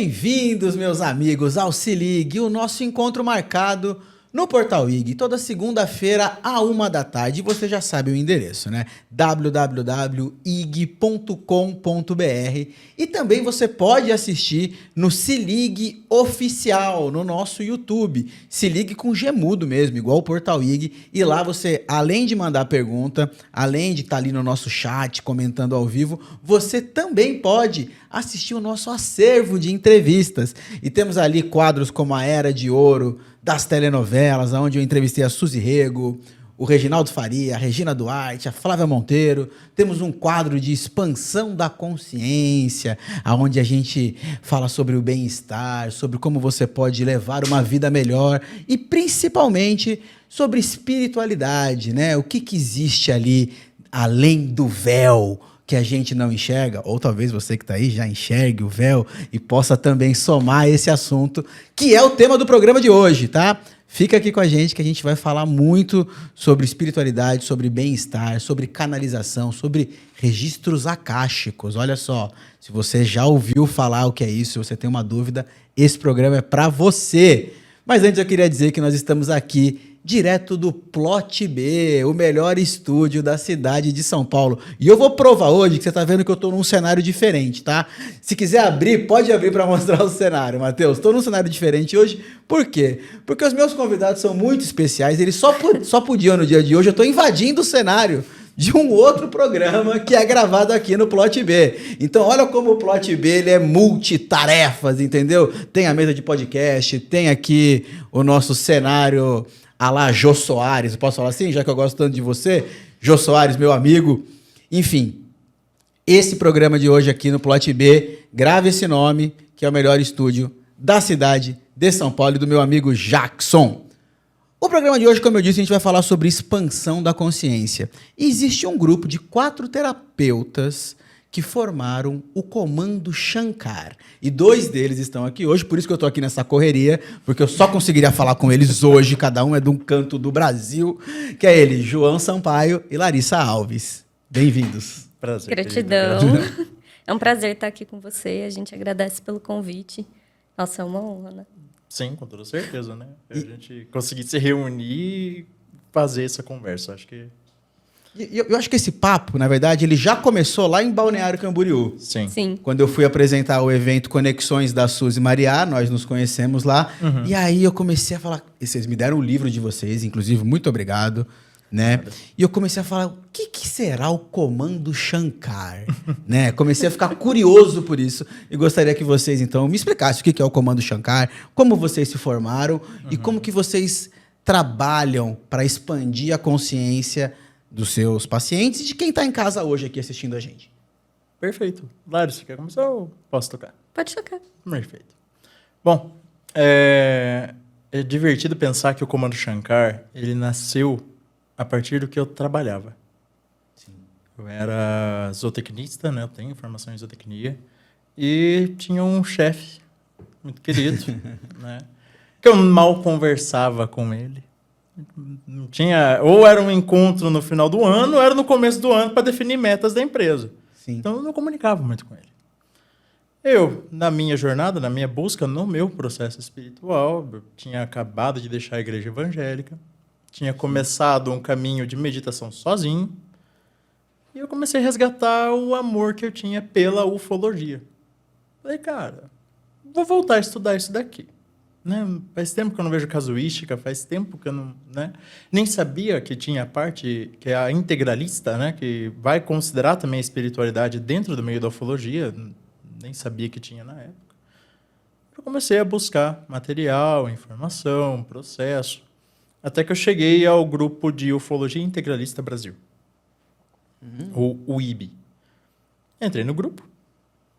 Bem-vindos, meus amigos, ao Se Ligue, o nosso encontro marcado no Portal IG, toda segunda-feira, à 13h. Você já sabe o endereço, né? www.ig.com.br. E também você pode assistir no Se Ligue Oficial, no nosso YouTube. Se Ligue com Gemudo mesmo, igual o Portal IG. E lá você, além de mandar pergunta, além de estar ali no nosso chat, comentando ao vivo, você também pode assistir o nosso acervo de entrevistas. E temos ali quadros como a Era de Ouro das telenovelas, onde eu entrevistei a Suzy Rego, o Reginaldo Faria, a Regina Duarte, a Flávia Monteiro. Temos um quadro de expansão da consciência, onde a gente fala sobre o bem-estar, sobre como você pode levar uma vida melhor e principalmente sobre espiritualidade, né? O que existe ali além do véu que a gente não enxerga, ou talvez você que está aí já enxergue o véu e possa também somar esse assunto, que é o tema do programa de hoje, tá? Fica aqui com a gente que a gente vai falar muito sobre espiritualidade, sobre bem-estar, sobre canalização, sobre registros akáshicos. Olha só, se você já ouviu falar o que é isso, se você tem uma dúvida, esse programa é para você. Mas antes eu queria dizer que nós estamos aqui direto do Plot B, o melhor estúdio da cidade de São Paulo. E eu vou provar hoje que você tá vendo que eu tô num cenário diferente, tá? Se quiser abrir, pode abrir para mostrar o cenário, Matheus. Tô num cenário diferente hoje. Por quê? Porque os meus convidados são muito especiais. Eles só podiam no dia de hoje. Eu tô invadindo o cenário de um outro programa que é gravado aqui no Plot B. Então, olha como o Plot B ele é multitarefas, entendeu? Tem a mesa de podcast, tem aqui o nosso cenário a lá Jô Soares, posso falar assim, já que eu gosto tanto de você? Jô Soares, meu amigo. Enfim, esse programa de hoje aqui no Plot B, grave esse nome, que é o melhor estúdio da cidade de São Paulo e do meu amigo Jackson. O programa de hoje, como eu disse, a gente vai falar sobre expansão da consciência. E existe um grupo de 4 terapeutas que formaram o Comando Shankar. E 2 deles estão aqui hoje, por isso que eu estou aqui nessa correria, porque eu só conseguiria falar com eles hoje, cada um é de um canto do Brasil, que é ele, João Sampaio e Larissa Alves. Bem-vindos. Prazer. Gratidão. É um prazer estar aqui com você, a gente agradece pelo convite. Nossa, é uma honra, né? Sim, com toda certeza, né? A gente conseguir se reunir e fazer essa conversa, acho que... Eu acho que esse papo, na verdade, ele já começou lá em Balneário Camboriú. Sim. Quando eu fui apresentar o evento Conexões da Suzy Mariá, nós nos conhecemos lá. Uhum. E aí eu comecei a falar... Vocês me deram o livro de vocês, inclusive, muito obrigado. Né? E eu comecei a falar, o que será o Comando Shankar? Né? Comecei a ficar curioso por isso. E gostaria que vocês, então, me explicassem o que é o Comando Shankar, como vocês se formaram e como que vocês trabalham para expandir a consciência dos seus pacientes e de quem está em casa hoje aqui assistindo a gente. Perfeito. Lário, você quer começar ou posso tocar? Pode tocar. Perfeito. Bom, é divertido pensar que o Comando Shankar, ele nasceu a partir do que eu trabalhava. Sim. Eu era zootecnista, né? Eu tenho formação em zootecnia. E tinha um chefe muito querido, né? Que eu mal conversava com ele. Não tinha, ou era um encontro no final do ano, ou era no começo do ano para definir metas da empresa. Sim. Então eu não comunicava muito com ele. Eu, na minha jornada, na minha busca, no meu processo espiritual, eu tinha acabado de deixar a igreja evangélica, tinha começado um caminho de meditação sozinho, e eu comecei a resgatar o amor que eu tinha pela ufologia. Falei, cara, vou voltar a estudar isso daqui. Né? Faz tempo que eu não vejo casuística, faz tempo que eu não, né? Nem sabia que tinha a parte que é a integralista, né? Que vai considerar também a espiritualidade dentro do meio da ufologia, nem sabia que tinha na época. Eu comecei a buscar material, informação, processo, até que eu cheguei ao grupo de Ufologia Integralista Brasil, ou UIB. Entrei no grupo,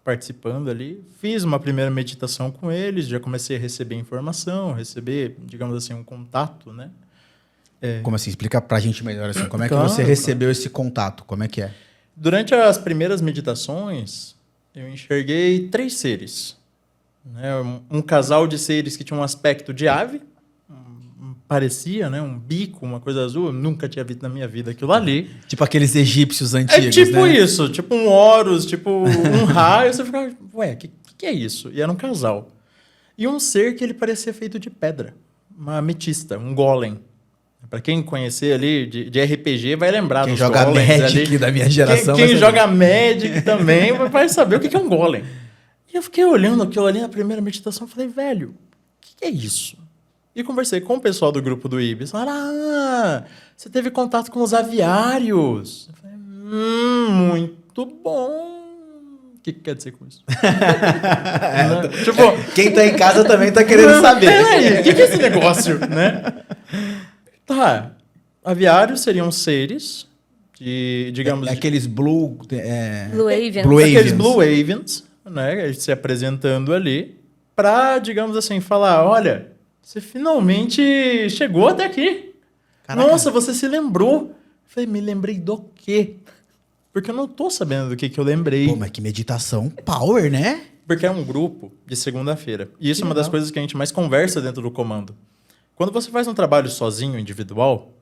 participando ali, fiz uma primeira meditação com eles, já comecei a receber informação, receber, digamos assim, um contato, né? Como assim? Explica pra gente melhor assim, como é que você recebeu esse contato, como é que é? Durante as primeiras meditações, eu enxerguei 3 seres. Né? Um casal de seres que tinha um aspecto de ave, parecia, né? Um bico, uma coisa azul. Eu nunca tinha visto na minha vida aquilo ali. Tipo aqueles egípcios antigos, tipo né? isso. Tipo um Horus, tipo um Ra. E você fica, ué, que que é isso? E era um casal. E um ser que ele parecia feito de pedra. Uma ametista, um golem. Para quem conhecer ali de RPG, vai lembrar Quem dos joga golems Magic ali. da minha geração. Quem vai joga Magic também vai saber o que é um golem. E eu fiquei olhando aquilo ali na primeira meditação e falei, velho, o que é isso? E conversei com o pessoal do grupo do Ibis. Falaram, você teve contato com os aviários. Eu falei, muito bom. O que quer dizer com isso? Tipo, quem tá em casa também tá querendo saber. Peraí, o que é esse negócio, né? Tá, aviários seriam seres de, digamos... Aqueles Blue... Blue Avian. Blue Aqueles Avians. Blue Avians, né? Eles se apresentando ali pra, digamos assim, falar, olha, você finalmente chegou até aqui. Caraca. Nossa, você se lembrou. Eu falei, me lembrei do quê? Porque eu não tô sabendo do que eu lembrei. Pô, mas que meditação power, né? Porque é um grupo de segunda-feira. E isso é uma das coisas que a gente mais conversa dentro do comando. Quando você faz um trabalho sozinho, individual,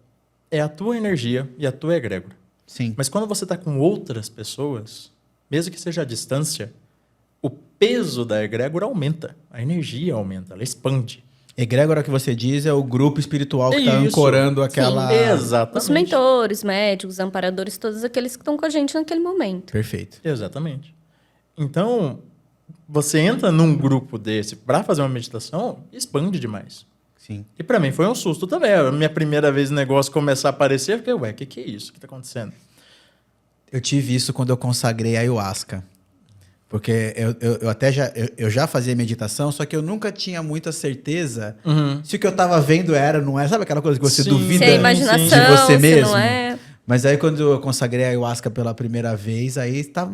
é a tua energia e a tua egrégora. Sim. Mas quando você está com outras pessoas, mesmo que seja à distância, o peso da egrégora aumenta. A energia aumenta, ela expande. Egrégora que você diz é o grupo espiritual que tá Isso. ancorando aquela... Exatamente. Os mentores, médicos, amparadores, todos aqueles que estão com a gente naquele momento. Perfeito. Exatamente. Então, você entra num grupo desse para fazer uma meditação, expande demais. Sim. E para mim foi um susto também. A minha primeira vez o negócio começar a aparecer, eu fiquei, ué, o que é isso? O que tá acontecendo? Eu tive isso quando eu consagrei a Ayahuasca. Porque eu já fazia meditação, só que eu nunca tinha muita certeza se o que eu tava vendo não era. Sabe aquela coisa que você Sim. duvida Se é imaginação, de você se mesmo? não é... Mas aí quando eu consagrei a Ayahuasca pela primeira vez, aí estava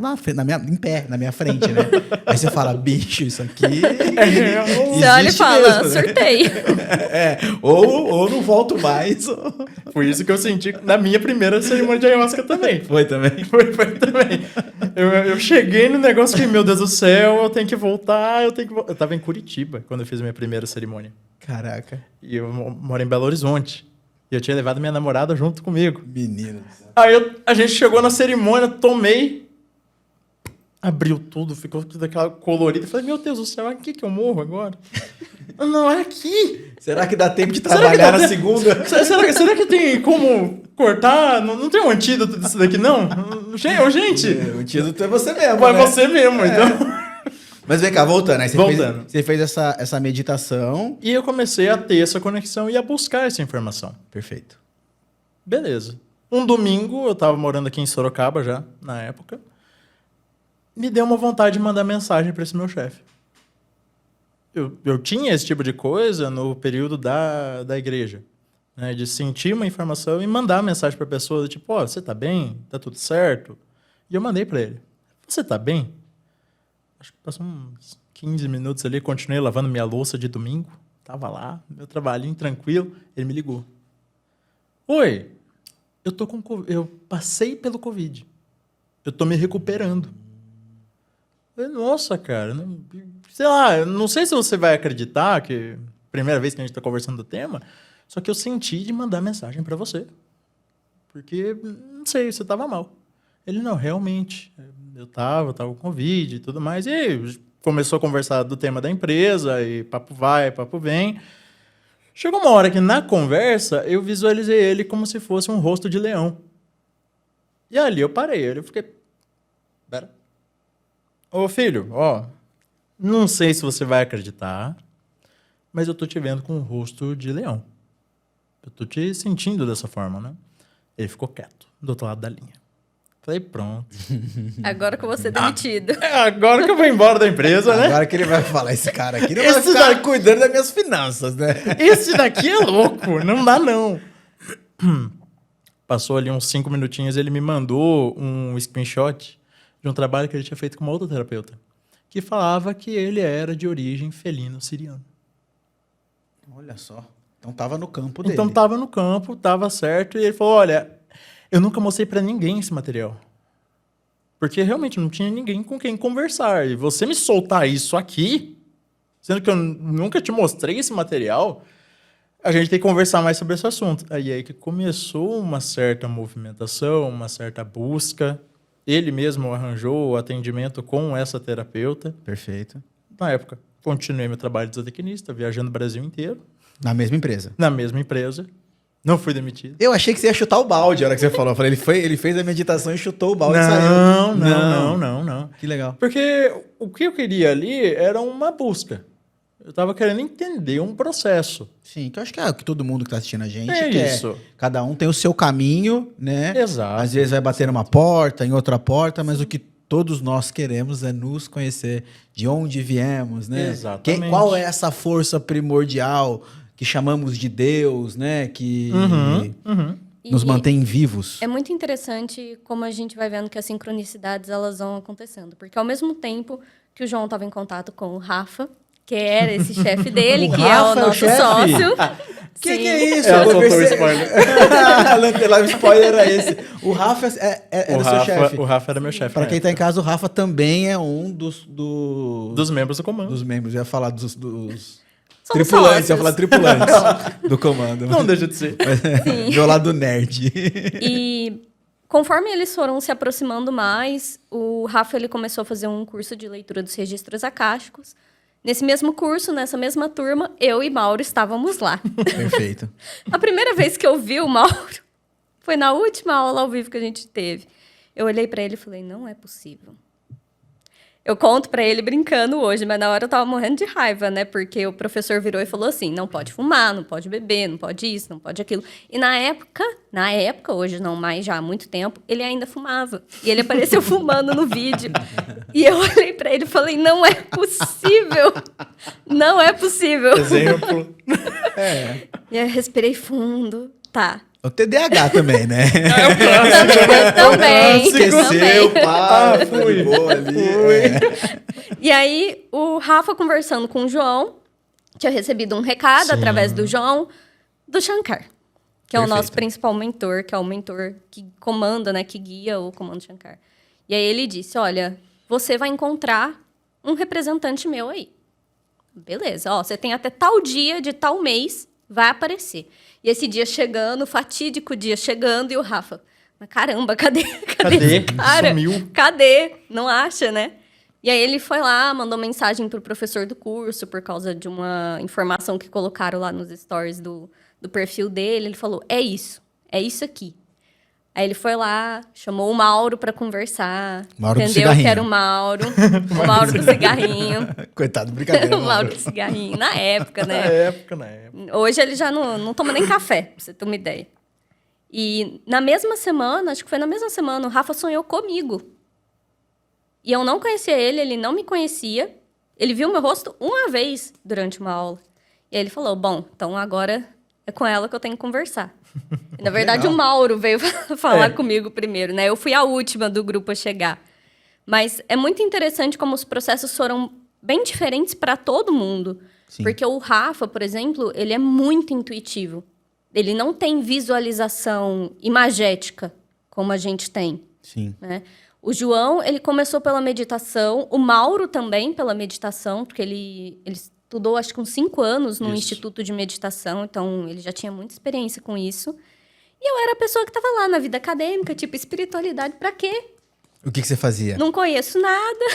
em pé, na minha frente, né? Aí você fala, bicho, isso aqui... Você olha e fala, mesmo, né? surtei. Ou não volto mais. Foi isso que eu senti na minha primeira cerimônia de ayahuasca também. Foi também. Foi também. Eu cheguei no negócio que, meu Deus do céu, eu tenho que voltar, Eu tava em Curitiba quando eu fiz a minha primeira cerimônia. Caraca. E eu moro em Belo Horizonte. E eu tinha levado minha namorada junto comigo. Menino. Aí a gente chegou na cerimônia, tomei, abriu tudo, ficou tudo aquela colorida. Falei, meu Deus do céu, é aqui que eu morro agora? Não, é aqui. Será que dá tempo de trabalhar na segunda? Será que tem como cortar? Não tem um antídoto disso daqui, não? Gente, O antídoto é você mesmo, vai né? você mesmo, então. Mas vem cá, voltando. Aí Voltando. você fez essa meditação. E eu comecei a ter essa conexão e a buscar essa informação. Perfeito. Beleza. Um domingo, eu estava morando aqui em Sorocaba já, na época. Me deu uma vontade de mandar mensagem para esse meu chefe. Eu tinha esse tipo de coisa no período da igreja. Né, de sentir uma informação e mandar mensagem para a pessoa, tipo, ó, você tá bem? Tá tudo certo? E eu mandei para ele. Você tá bem? Acho que passou uns 15 minutos ali, continuei lavando minha louça de domingo. Tava lá, meu trabalhinho tranquilo. Ele me ligou. Oi, eu passei pelo Covid. Eu tô me recuperando. Eu falei, nossa, cara, sei lá, eu não sei se você vai acreditar que primeira vez que a gente tá conversando do tema, só que eu senti de mandar mensagem para você. Porque, não sei, você tava mal. Ele, não, realmente, eu tava com Covid e tudo mais. E aí, começou a conversar do tema da empresa, e papo vai, papo vem. Chegou uma hora que, na conversa, eu visualizei ele como se fosse um rosto de leão. E ali eu parei, eu fiquei... Pera. Ô, filho, ó, não sei se você vai acreditar, mas eu tô te vendo com um rosto de leão. Eu tô te sentindo dessa forma, né? Ele ficou quieto, do outro lado da linha. Falei, pronto. Agora que eu vou ser demitido. Agora que eu vou embora da empresa, né? Agora que ele vai falar, esse cara aqui não Esse vai ficar daqui- cuidando das minhas finanças, né? Esse daqui é louco, não dá não. Passou ali uns 5 minutinhos, ele me mandou um screenshot de um trabalho que ele tinha feito com uma outra terapeuta, que falava que ele era de origem felino-siriano. Olha só. Então tava no campo dele. Então tava no campo, tava certo, e ele falou, olha, eu nunca mostrei pra ninguém esse material. Porque realmente não tinha ninguém com quem conversar. E você me soltar isso aqui, sendo que eu nunca te mostrei esse material, a gente tem que conversar mais sobre esse assunto. Aí que começou uma certa movimentação, uma certa busca. Ele mesmo arranjou o atendimento com essa terapeuta. Perfeito. Na época, continuei meu trabalho de zootecnista, viajando o Brasil inteiro, Na mesma empresa. na mesma empresa. Não fui demitido. Eu achei que você ia chutar o balde a hora que você falou. Eu falei, ele fez a meditação e chutou o balde e saiu. Não. Que legal. Porque o que eu queria ali era uma busca. Eu estava querendo entender um processo. Sim, que eu acho que é o que todo mundo que tá assistindo a gente É quer. isso. Cada um tem o seu caminho, né? Exato. Às vezes vai bater numa porta, em outra porta, mas o que todos nós queremos é nos conhecer de onde viemos, né? Exatamente. Qual é essa força primordial que chamamos de Deus, né? Que nos E mantém vivos. é muito interessante como a gente vai vendo que as sincronicidades elas vão acontecendo. Porque ao mesmo tempo que o João estava em contato com o Rafa, que era esse chefe dele, O que Rafa é é o o nosso chefe? sócio. Que Sim. é isso? Ela Eu soltou o pensei- spoiler. O spoiler era esse. O Rafa era seu chefe. O Rafa era meu chefe. Para na quem tá em época. casa, o Rafa também é um Dos membros do comando. dos membros. Eu ia falar dos Somos tripulantes, eu ia sócios. falar tripulantes do comando. Não deixa de ser. Meu lado nerd. E conforme eles foram se aproximando mais, o Rafa ele começou a fazer um curso de leitura dos registros acásticos. Nesse mesmo curso, nessa mesma turma, eu e Mauro estávamos lá. Perfeito. A primeira vez que eu vi o Mauro foi na última aula ao vivo que a gente teve. Eu olhei pra ele e falei, não é possível. Eu conto pra ele brincando hoje, mas na hora eu tava morrendo de raiva, né? Porque o professor virou e falou assim, não pode fumar, não pode beber, não pode isso, não pode aquilo. E na época, hoje não mais, já há muito tempo, ele ainda fumava. E ele apareceu fumando no vídeo. E eu olhei pra ele e falei, não é possível. Não é possível. Exemplo. E eu respirei fundo. Tá. O TDAH também, né? Também. Esqueceu, também. pá, Ah, fui. ligou ali. É. E aí, o Rafa conversando com o João, tinha recebido um recado através do João, do Shankar, que é o nosso Perfeito. principal mentor, que é o mentor que comanda, né, que guia o Comando Shankar. E aí ele disse, olha, você vai encontrar um representante meu aí. Beleza, ó, você tem até tal dia de tal mês, vai aparecer. E esse dia chegando, o fatídico dia chegando, e o Rafa, mas caramba, cadê esse cara? Sumiu. Cadê? Não acha, né? E aí ele foi lá, mandou mensagem pro professor do curso, por causa de uma informação que colocaram lá nos stories do perfil dele. Ele falou, é isso aqui. Aí ele foi lá, chamou o Mauro para conversar. Mauro do entendeu cigarrinho. que era o Mauro. O Mauro do cigarrinho. Coitado, brincadeira. O Mauro do cigarrinho, na época, Na né? época. Hoje ele já não toma nem café, pra você ter uma ideia. E na mesma semana, acho que foi na mesma semana, o Rafa sonhou comigo. E eu não conhecia ele, ele não me conhecia. Ele viu meu rosto uma vez durante uma aula. E aí ele falou, bom, então agora é com ela que eu tenho que conversar. E, na verdade, Legal. o Mauro veio falar comigo primeiro, né? Eu fui a última do grupo a chegar. Mas é muito interessante como os processos foram bem diferentes para todo mundo. Sim. Porque o Rafa, por exemplo, ele é muito intuitivo. Ele não tem visualização imagética, como a gente tem, Sim. né? O João, ele começou pela meditação. O Mauro também pela meditação, porque ele estudou, acho que uns 5 anos no Isso. Instituto de Meditação. Então, ele já tinha muita experiência com isso. E eu era a pessoa que estava lá na vida acadêmica, tipo, espiritualidade pra quê? O que você fazia? Não conheço nada.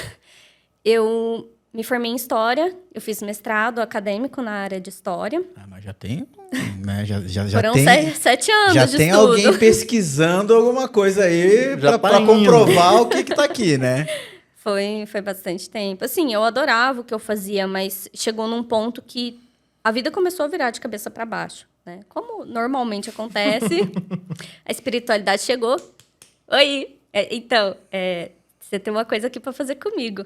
Eu me formei em História. Eu fiz mestrado acadêmico na área de História. Ah, mas já tem, né? Já Foram tem, 7 anos já de tem estudo. alguém pesquisando alguma coisa aí Já pra tá indo. comprovar o que tá aqui, né? Foi bastante tempo. Assim, eu adorava o que eu fazia, mas chegou num ponto que a vida começou a virar de cabeça para baixo, né? Como normalmente acontece, a espiritualidade chegou. Oi! Então, você tem uma coisa aqui para fazer comigo.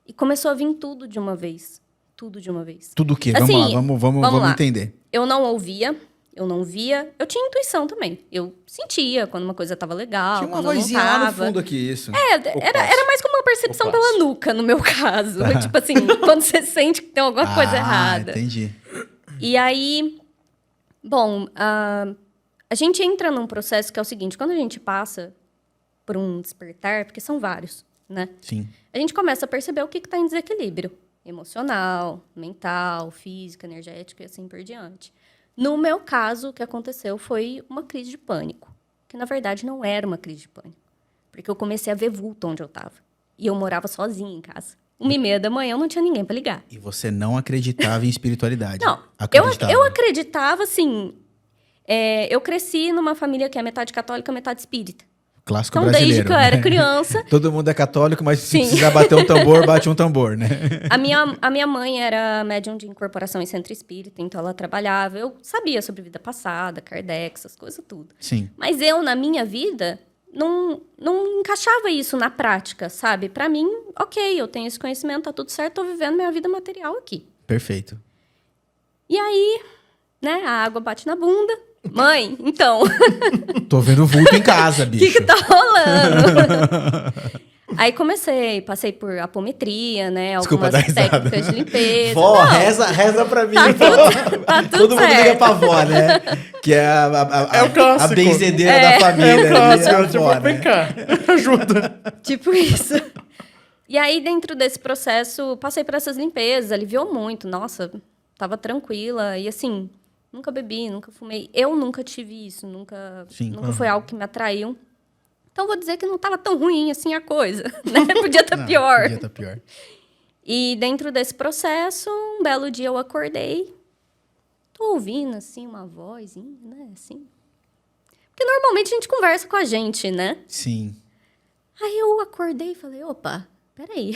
E começou a vir tudo de uma vez. Tudo de uma vez. Tudo o quê? Assim, Vamos lá, vamos lá. entender. Eu não ouvia, eu não via. Eu tinha intuição também. Eu sentia quando uma coisa estava legal, Tinha uma quando eu não vozinha lá no tava. fundo aqui, isso. Era mais como uma percepção O pela clássico. nuca, no meu caso. Tipo assim, quando você sente que tem alguma coisa errada. Entendi. E aí, bom, a gente entra num processo que é o seguinte, quando a gente passa por um despertar, porque são vários, né? Sim. A gente começa a perceber o que está em desequilíbrio. Emocional, mental, físico, energético e assim por diante. No meu caso, o que aconteceu foi uma crise de pânico. Que, na verdade, não era uma crise de pânico. Porque eu comecei a ver vulto onde eu estava. E eu morava sozinha em casa. 1h30 da manhã, eu não tinha ninguém pra ligar. E você não acreditava em espiritualidade? Não, Acreditava. eu acreditava, assim... eu cresci numa família que é metade católica, metade espírita. Clássico Então, brasileiro. desde que eu era né? criança... Todo mundo é católico, mas se Sim. precisar bater um tambor, bate um tambor, né? A minha mãe era médium de incorporação em centro espírita, então ela trabalhava. Eu sabia sobre vida passada, Kardec, essas coisas tudo. Sim. Mas eu, na minha vida, não encaixava isso na prática, sabe? Pra mim, ok, eu tenho esse conhecimento, tá tudo certo, tô vivendo minha vida material aqui. Perfeito. E aí, né, a água bate na bunda. Mãe, então, Tô vendo vulto em casa, o bicho. que tá rolando? Aí passei por apometria, né? Desculpa Algumas dar risada. técnicas de limpeza. Vó, Não, reza pra mim. tá tudo Todo mundo liga certo. pra vó, né? Que é É o clássico. a benzedeira da família. É o clássico, ali, a tipo, avó, né? vem cá, ajuda. Tipo isso. E aí, dentro desse processo, passei por essas limpezas, aliviou muito. Nossa, tava tranquila. E assim, nunca bebi, nunca fumei. Eu nunca tive isso, nunca foi algo que me atraiu. Então, vou dizer que não tava tão ruim assim a coisa, né? Podia estar pior. Podia tá pior. E dentro desse processo, um belo dia eu acordei. Tô ouvindo, assim, uma vozinha, né? Assim. Porque normalmente a gente conversa com a gente, né? Sim. Aí eu acordei e falei, opa, peraí.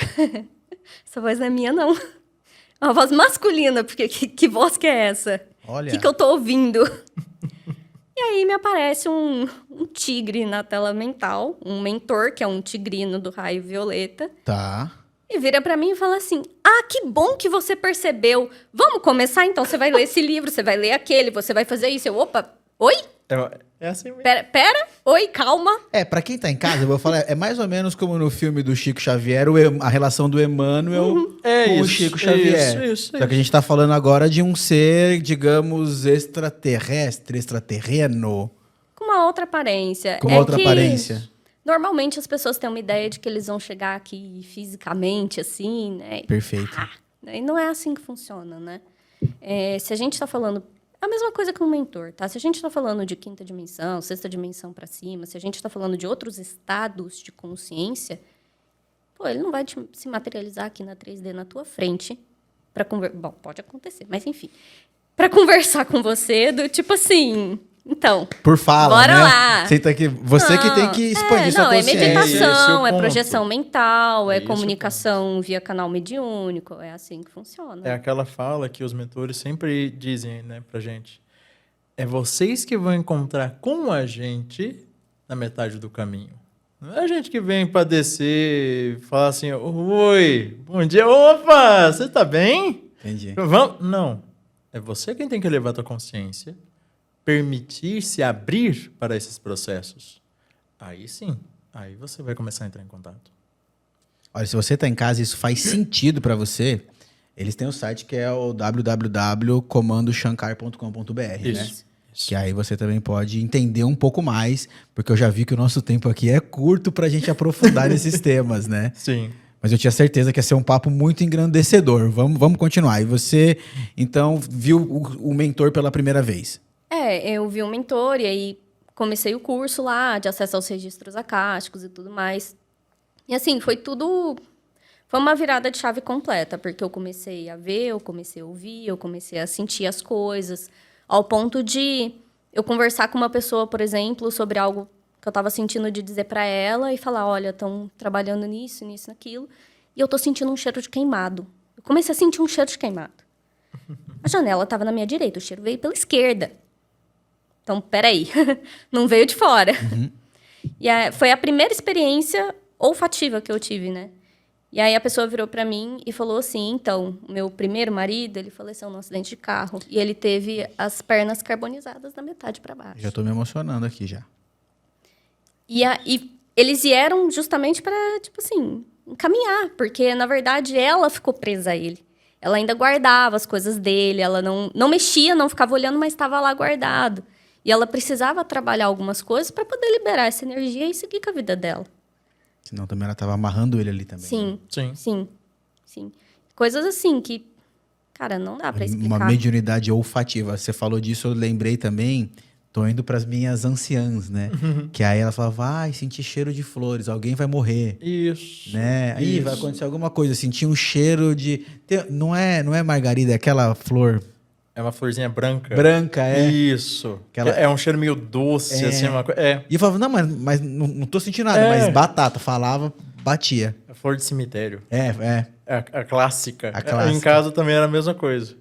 Essa voz não é minha, não. É uma voz masculina, porque que voz que é essa? Olha. O que eu tô ouvindo? E aí me aparece um tigre na tela mental, um mentor, que é um tigrino do raio violeta. Tá. E vira pra mim e fala assim, ah, que bom que você percebeu. Vamos começar, então? Você vai ler esse livro, você vai ler aquele, você vai fazer isso. Eu, opa, oi? É assim mesmo. Pera, oi, calma. Pra quem tá em casa, eu vou falar, é mais ou menos como no filme do Chico Xavier, a relação do Emmanuel com o Chico Xavier. Isso. Só que a gente tá falando agora de um ser, digamos, extraterrestre, extraterreno. Com uma outra aparência. Com uma outra que aparência. Normalmente as pessoas têm uma ideia de que eles vão chegar aqui fisicamente, assim, né? Perfeito. E não é assim que funciona, né? Se a gente tá falando... É a mesma coisa que um mentor, tá? Se a gente está falando de quinta dimensão, sexta dimensão para cima, se a gente está falando de outros estados de consciência, pô, ele não vai se materializar aqui na 3D na tua frente para conversar. Bom, pode acontecer, mas enfim. Para conversar com você, do tipo assim. Então. Por fala, bora né? lá. Você que tem que expandir sua não, é consciência. meditação, Esse é o é projeção mental, é Esse é o comunicação via canal mediúnico, é assim que funciona. É aquela fala que os mentores sempre dizem, né, pra gente. É vocês que vão encontrar com a gente na metade do caminho. Não é a gente que vem pra descer e falar assim, oi, bom dia, opa, você tá bem? Entendi. Vamos? Não. É você quem tem que levar a tua consciência, permitir se abrir para esses processos. Aí sim, aí você vai começar a entrar em contato. Olha, se você tá em casa e isso faz sentido pra você, eles têm um site que é o www.comandoshankar.com.br, né? Isso. Que aí você também pode entender um pouco mais, porque eu já vi que o nosso tempo aqui é curto pra gente aprofundar nesses temas, né? Sim. Mas eu tinha certeza que ia ser um papo muito engrandecedor. Vamos continuar. E você, então, viu o mentor pela primeira vez? Eu vi um mentor e aí comecei o curso lá de acesso aos registros acásticos e tudo mais. E assim, foi uma virada de chave completa, porque eu comecei a ver, eu comecei a ouvir, eu comecei a sentir as coisas, ao ponto de eu conversar com uma pessoa, por exemplo, sobre algo que eu estava sentindo de dizer para ela e falar, olha, estão trabalhando nisso, naquilo, e eu tô sentindo um cheiro de queimado. Eu comecei a sentir um cheiro de queimado. A janela estava na minha direita, o cheiro veio pela esquerda. Então, peraí, não veio de fora. Uhum. E foi a primeira experiência olfativa que eu tive, né? E aí a pessoa virou pra mim e falou assim, então, o meu primeiro marido, ele faleceu num acidente de carro. E ele teve as pernas carbonizadas da metade pra baixo. Já tô me emocionando aqui já. E eles vieram justamente pra, tipo assim, encaminhar. Porque, na verdade, ela ficou presa a ele. Ela ainda guardava as coisas dele, ela não mexia, não ficava olhando, mas estava lá guardado. E ela precisava trabalhar algumas coisas para poder liberar essa energia e seguir com a vida dela. Senão também ela tava amarrando ele ali também. Sim, Sim. sim. Coisas assim que, cara, não dá para explicar. Uma mediunidade olfativa. Você falou disso, eu lembrei também tô indo pras minhas anciãs, né? Que aí ela falava, ai, senti cheiro de flores, alguém vai morrer. Isso. Né? Aí vai Isso. acontecer alguma coisa. Senti um cheiro de... Não é margarida, é aquela flor É uma florzinha branca. branca, é. Isso. Aquela- É um cheiro meio doce, É. assim, uma coisa. É. E eu falava, não, mas não tô sentindo nada. É. Mas batata, falava, batia. A flor de cemitério. É. É a clássica. A clássica. Em casa também era a mesma coisa.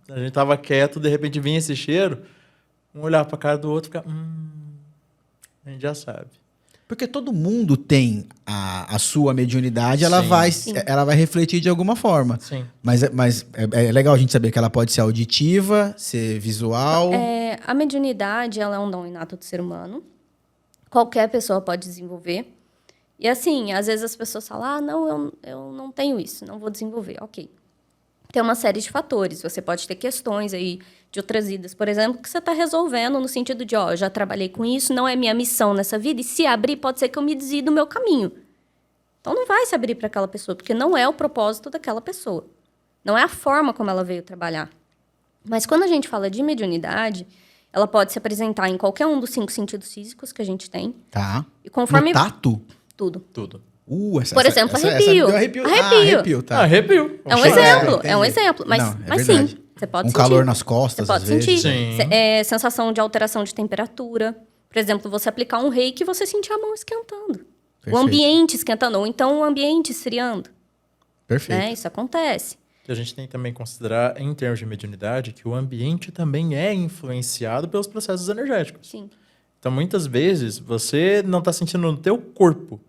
A gente tava quieto, de repente vinha esse cheiro, um olhava pra cara do outro e ficava... a gente já sabe. Porque todo mundo tem a sua mediunidade, Sim. ela vai refletir de alguma forma. Sim. Mas é legal a gente saber que ela pode ser auditiva, ser visual. A mediunidade, ela é um dom inato do ser humano. Qualquer pessoa pode desenvolver. E assim, às vezes as pessoas falam, ah, não, eu não tenho isso, não vou desenvolver. Ok. Tem uma série de fatores. Você pode ter questões aí de outras vidas, por exemplo, que você está resolvendo no sentido de, ó, eu já trabalhei com isso, não é minha missão nessa vida, e se abrir, pode ser que eu me desvie do meu caminho. Então não vai se abrir para aquela pessoa, porque não é o propósito daquela pessoa. Não é a forma como ela veio trabalhar. Mas quando a gente fala de mediunidade, ela pode se apresentar em qualquer um dos 5 sentidos físicos que a gente tem. Tá. E conforme... No tato? Tudo. Tudo. Por exemplo, arrepio. me deu arrepio. Arrepio. Ah, arrepio, tá. Arrepio. É um Chega. exemplo, entendi. é um exemplo. Mas, Não, é mas verdade. sim, você pode Um sentir. calor nas costas, Você pode às vezes. sentir. Sim. Sensação de alteração de temperatura. Por exemplo, você aplicar um reiki e você sentir a mão esquentando. Perfeito. O ambiente esquentando, ou então o ambiente esfriando. Perfeito. Né? Isso acontece. A gente tem também que considerar, em termos de mediunidade, que o ambiente também é influenciado pelos processos energéticos. Sim. Então, muitas vezes, você não está sentindo no teu corpo,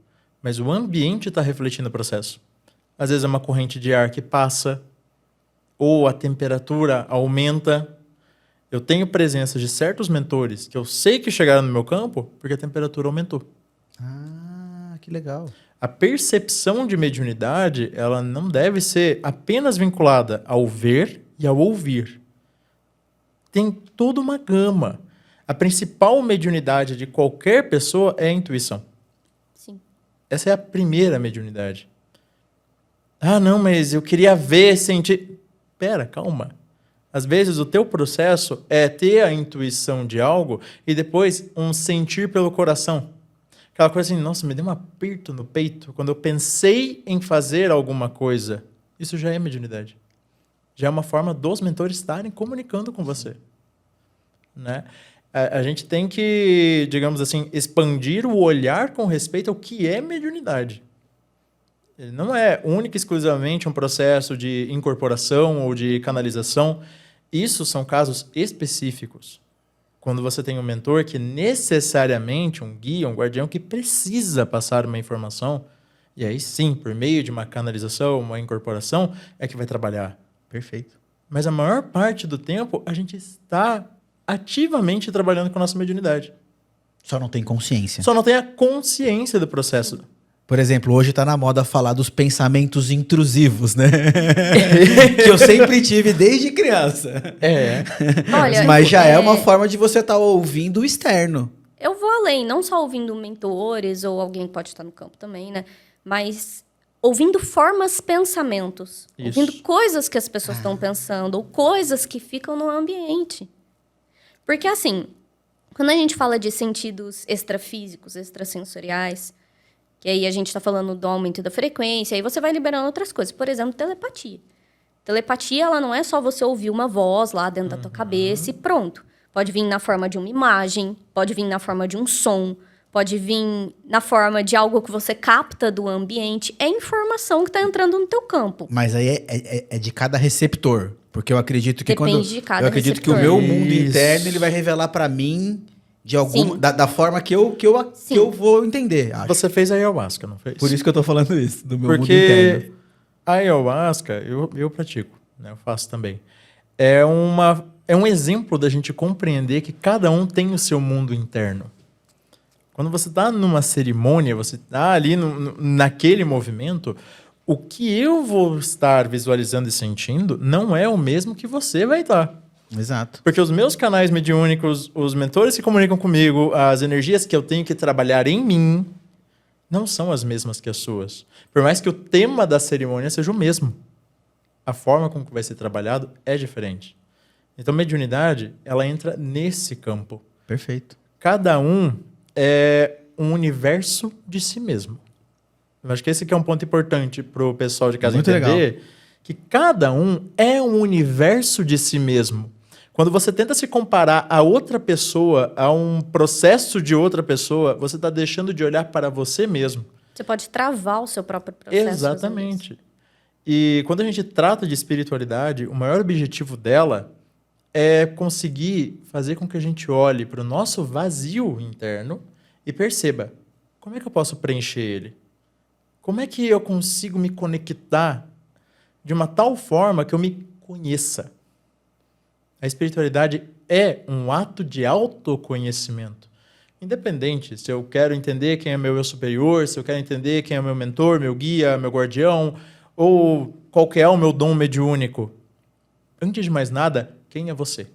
mas o ambiente está refletindo o processo. Às vezes é uma corrente de ar que passa, ou a temperatura aumenta. Eu tenho presença de certos mentores que eu sei que chegaram no meu campo porque a temperatura aumentou. Ah, que legal. A percepção de mediunidade, ela não deve ser apenas vinculada ao ver e ao ouvir. Tem toda uma gama. A principal mediunidade de qualquer pessoa é a intuição. Sim. Essa é a primeira mediunidade. Ah, não, mas eu queria ver, sentir... Pera, calma. Às vezes o teu processo é ter a intuição de algo e depois um sentir pelo coração. Aquela coisa assim, nossa, me deu um aperto no peito quando eu pensei em fazer alguma coisa. Isso já é mediunidade. Já é uma forma dos mentores estarem comunicando com você. Né? A gente tem que, digamos assim, expandir o olhar com respeito ao que é mediunidade. Ele não é única e exclusivamente um processo de incorporação ou de canalização. Isso são casos específicos. Quando você tem um mentor que necessariamente, um guia, um guardião, que precisa passar uma informação, e aí sim, por meio de uma canalização, uma incorporação, é que vai trabalhar. Perfeito. Mas a maior parte do tempo, a gente está ativamente trabalhando com a nossa mediunidade. Só não tem consciência. Só não tem a consciência do processo. Por exemplo, hoje tá na moda falar dos pensamentos intrusivos, né? Que eu sempre tive desde criança. É. Olha, Mas já é uma forma de você estar ouvindo o externo. Eu vou além, não só ouvindo mentores ou alguém que pode estar no campo também, né? Mas ouvindo formas, pensamentos. Isso. Ouvindo coisas que as pessoas estão pensando ou coisas que ficam no ambiente. Porque, assim, quando a gente fala de sentidos extrafísicos, extrasensoriais, que aí a gente está falando do aumento da frequência, aí você vai liberando outras coisas. Por exemplo, telepatia. Telepatia, ela não é só você ouvir uma voz lá dentro da tua cabeça e pronto. Pode vir na forma de uma imagem, pode vir na forma de um som, pode vir na forma de algo que você capta do ambiente. É informação que está entrando no teu campo. Mas aí é de cada receptor. Porque eu acredito que Depende de cada eu acredito que o receptor. meu mundo Isso. interno ele vai revelar pra mim de alguma Sim. da forma que eu Sim. vou entender. Acho. Você fez a ayahuasca, não fez? Por isso que eu tô falando isso, do meu mundo Porque interno. a ayahuasca, eu pratico, né? Eu faço também. É um exemplo da gente compreender que cada um tem o seu mundo interno. Quando você está numa cerimônia, você está ali naquele movimento, o que eu vou estar visualizando e sentindo não é o mesmo que você vai estar. Exato. Porque os meus canais mediúnicos, os mentores que comunicam comigo, as energias que eu tenho que trabalhar em mim, não são as mesmas que as suas. Por mais que o tema da cerimônia seja o mesmo, a forma como vai ser trabalhado é diferente. Então, mediunidade, ela entra nesse campo. Perfeito. Cada um é um universo de si mesmo. Eu acho que esse aqui é um ponto importante para o pessoal de casa Muito entender, legal. que cada um é um universo de si mesmo. Quando você tenta se comparar a outra pessoa, a um processo de outra pessoa, você está deixando de olhar para você mesmo. Você pode travar o seu próprio processo. Exatamente. E quando a gente trata de espiritualidade, o maior objetivo dela é conseguir fazer com que a gente olhe para o nosso vazio interno e perceba, como é que eu posso preencher ele? Como é que eu consigo me conectar de uma tal forma que eu me conheça? A espiritualidade é um ato de autoconhecimento. Independente se eu quero entender quem é meu eu superior, se eu quero entender quem é meu mentor, meu guia, meu guardião, ou qual que é o meu dom mediúnico. Antes de mais nada, quem é você?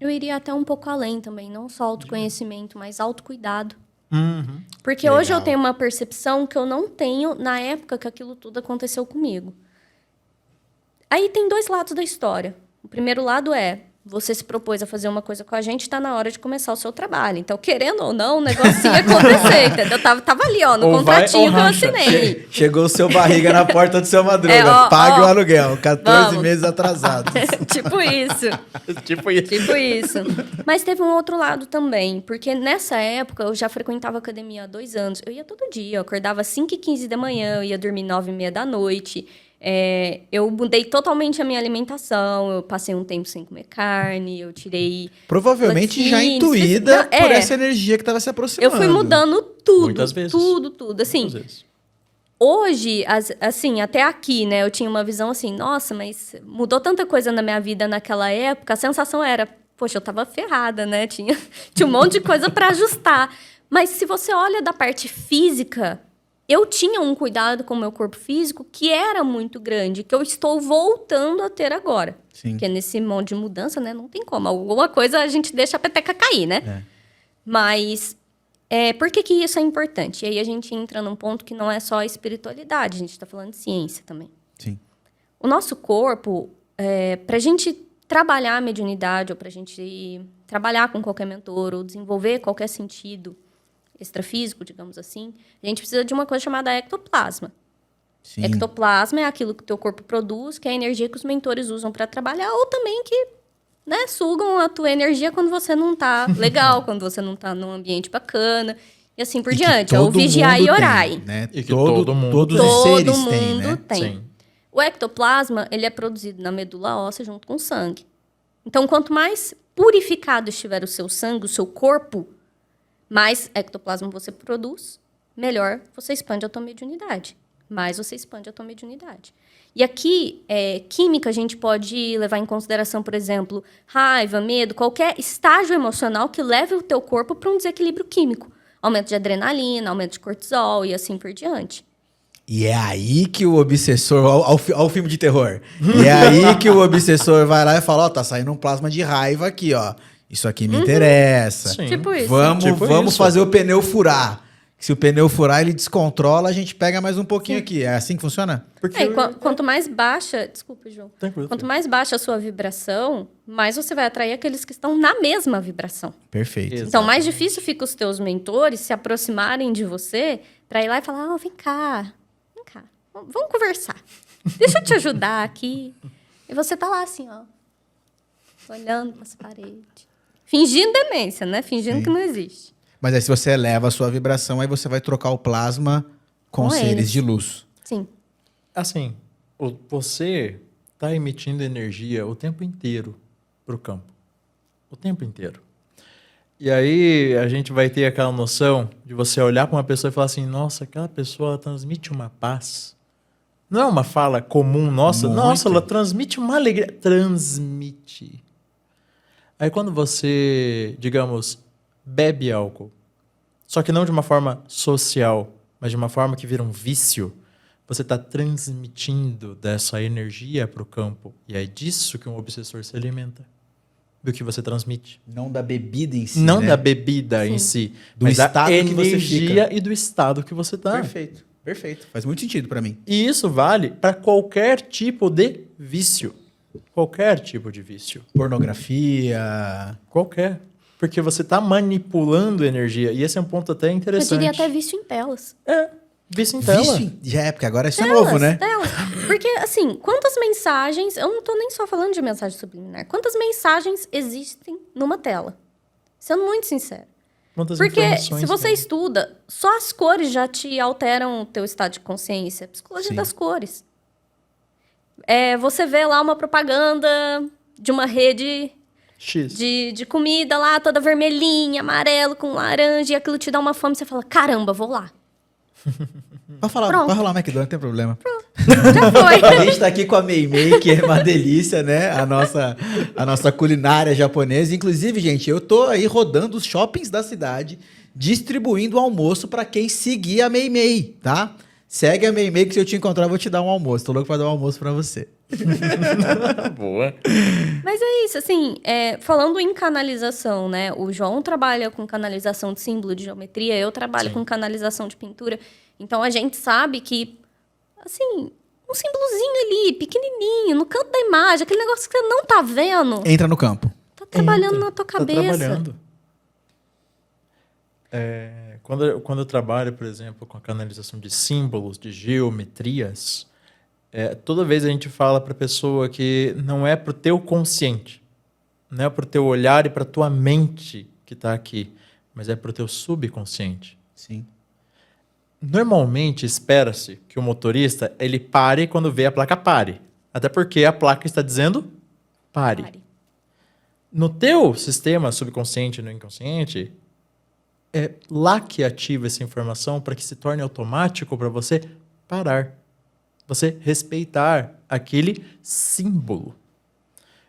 Eu iria até um pouco além também, não só autoconhecimento, mas autocuidado. Uhum. Porque Que hoje eu legal. tenho uma percepção que eu não tenho na época que aquilo tudo aconteceu comigo. Aí tem dois lados da história. O primeiro lado é, você se propôs a fazer uma coisa com a gente, está na hora de começar o seu trabalho. Então, querendo ou não, o negócio ia acontecer, entendeu? Tava ali, ó, no Ou vai contratinho ou que eu racha. assinei. Chegou o seu barriga na porta do seu Madruga. É, ó, Pague ó. o aluguel. 14 Vamos. meses atrasados. Tipo isso. Tipo isso. Tipo isso. Mas teve um outro lado também, porque nessa época eu já frequentava a academia há 2 anos. Eu ia todo dia, eu acordava às 5h15 da manhã, eu ia dormir 9h30 da noite. Eu mudei totalmente a minha alimentação, eu passei um tempo sem comer carne, eu tirei... Provavelmente já laticínios, intuída não, por essa energia que estava se Eu aproximando. fui mudando tudo, Muitas vezes. tudo. Assim, Muitas vezes. hoje, assim, até aqui, né, eu tinha uma visão assim, nossa, mas mudou tanta coisa na minha vida naquela época, a sensação era, poxa, eu tava ferrada, né, tinha um monte de coisa para ajustar. Mas se você olha da parte física, eu tinha um cuidado com o meu corpo físico que era muito grande, que eu estou voltando a ter agora. Sim. Porque nesse monte de mudança, né, não tem como. Alguma coisa a gente deixa a peteca cair, né? É. Mas por que isso é importante? E aí a gente entra num ponto que não é só a espiritualidade, a gente está falando de ciência também. Sim. O nosso corpo, para a gente trabalhar a mediunidade, ou para a gente trabalhar com qualquer mentor, ou desenvolver qualquer sentido extrafísico, digamos assim, a gente precisa de uma coisa chamada ectoplasma. Sim. Ectoplasma é aquilo que o teu corpo produz, que é a energia que os mentores usam para trabalhar, ou também que, né, sugam a tua energia quando você não tá legal, quando você não tá num ambiente bacana, e assim por E que diante. É o todo vigiar mundo e orai. tem, né? E que todo mundo todos tem. os seres Todo têm, mundo né? tem. Sim. O ectoplasma, ele é produzido na medula óssea junto com o sangue. Então, quanto mais purificado estiver o seu sangue, o seu corpo, mais ectoplasma você produz, melhor você expande a tua mediunidade. Mais você expande a tua mediunidade. E aqui, química, a gente pode levar em consideração, por exemplo, raiva, medo, qualquer estágio emocional que leve o teu corpo para um desequilíbrio químico. Aumento de adrenalina, aumento de cortisol e assim por diante. E é aí que o obsessor... Ao filme de terror. E é aí que o obsessor vai lá e fala, ó, tá saindo um plasma de raiva aqui, ó. Isso aqui me interessa. Sim. Tipo isso. Vamos isso. fazer o pneu furar. Se o pneu furar, ele descontrola, a gente pega mais um pouquinho aqui. É assim que funciona? Porque E quanto mais baixa... Desculpa, João. Tranquilo. Quanto mais baixa a sua vibração, mais você vai atrair aqueles que estão na mesma vibração. Perfeito. Exato. Então, mais difícil fica os teus mentores se aproximarem de você para ir lá e falar, vem cá, vamos conversar. Deixa eu te ajudar aqui. E você tá lá assim, ó, olhando para as paredes. Fingindo demência, né? Fingindo Sim. que não existe. Mas aí se você eleva a sua vibração, aí você vai trocar o plasma com Com seres eles. de luz. Sim. Assim, você está emitindo energia o tempo inteiro para o campo. O tempo inteiro. E aí a gente vai ter aquela noção de você olhar para uma pessoa e falar assim, nossa, aquela pessoa ela transmite uma paz. Não é uma fala comum nossa. Muito. Nossa, ela transmite uma alegria. Transmite. Aí quando você, digamos, bebe álcool, só que não de uma forma social, mas de uma forma que vira um vício, você está transmitindo dessa energia para o campo. E é disso que um obsessor se alimenta. Do que você transmite. Não da bebida em si, Não né? da bebida Sim. em si, Do mas da estado que você energia fica. e do estado que você está. Perfeito, perfeito. Faz muito sentido pra mim. E isso vale para qualquer tipo de vício. Qualquer tipo de vício. Pornografia. Qualquer. Porque você está manipulando energia. E esse é um ponto até Eu interessante. diria até vício em telas. Vício em tela. Já é, porque agora isso é novo, né? Telas. Porque, assim, quantas mensagens... Eu não tô nem só falando de mensagem subliminar. Quantas mensagens existem numa tela? Sendo muito sincero. Quantas Porque informações se você tem? estuda, só as cores já te alteram o teu estado de consciência. A psicologia Sim. das cores. Você vê lá uma propaganda de uma rede X. de comida lá, toda vermelhinha, amarelo, com laranja, e aquilo te dá uma fome, você fala, caramba, vou lá. Pode falar, Pronto. pode rolar McDonald's, não tem problema. Já foi. A gente tá aqui com a Meimei, que é uma delícia, né? A nossa culinária japonesa. Inclusive, gente, eu tô aí rodando os shoppings da cidade, distribuindo almoço pra quem seguir a Meimei, tá? Segue a Meimei, que se eu te encontrar, eu vou te dar um almoço. Tô louco pra dar um almoço pra você. Boa. Mas é isso, assim, falando em canalização, né? O João trabalha com canalização de símbolo de geometria, eu trabalho Sim. com canalização de pintura. Então, a gente sabe que, assim, um símbolozinho ali, pequenininho, no canto da imagem, aquele negócio que você não tá vendo, Entra no campo. tá trabalhando Entra, na tua tá cabeça. trabalhando. Quando eu trabalho, por exemplo, com a canalização de símbolos, de geometrias, toda vez a gente fala para a pessoa que não é para o teu consciente, não é para o teu olhar e para a tua mente que está aqui, mas é para o teu subconsciente. Sim. Normalmente, espera-se que o motorista ele pare quando vê a placa pare. Até porque a placa está dizendo pare. Pare. No teu sistema subconsciente e no inconsciente, é lá que ativa essa informação para que se torne automático para você parar. Você respeitar aquele símbolo.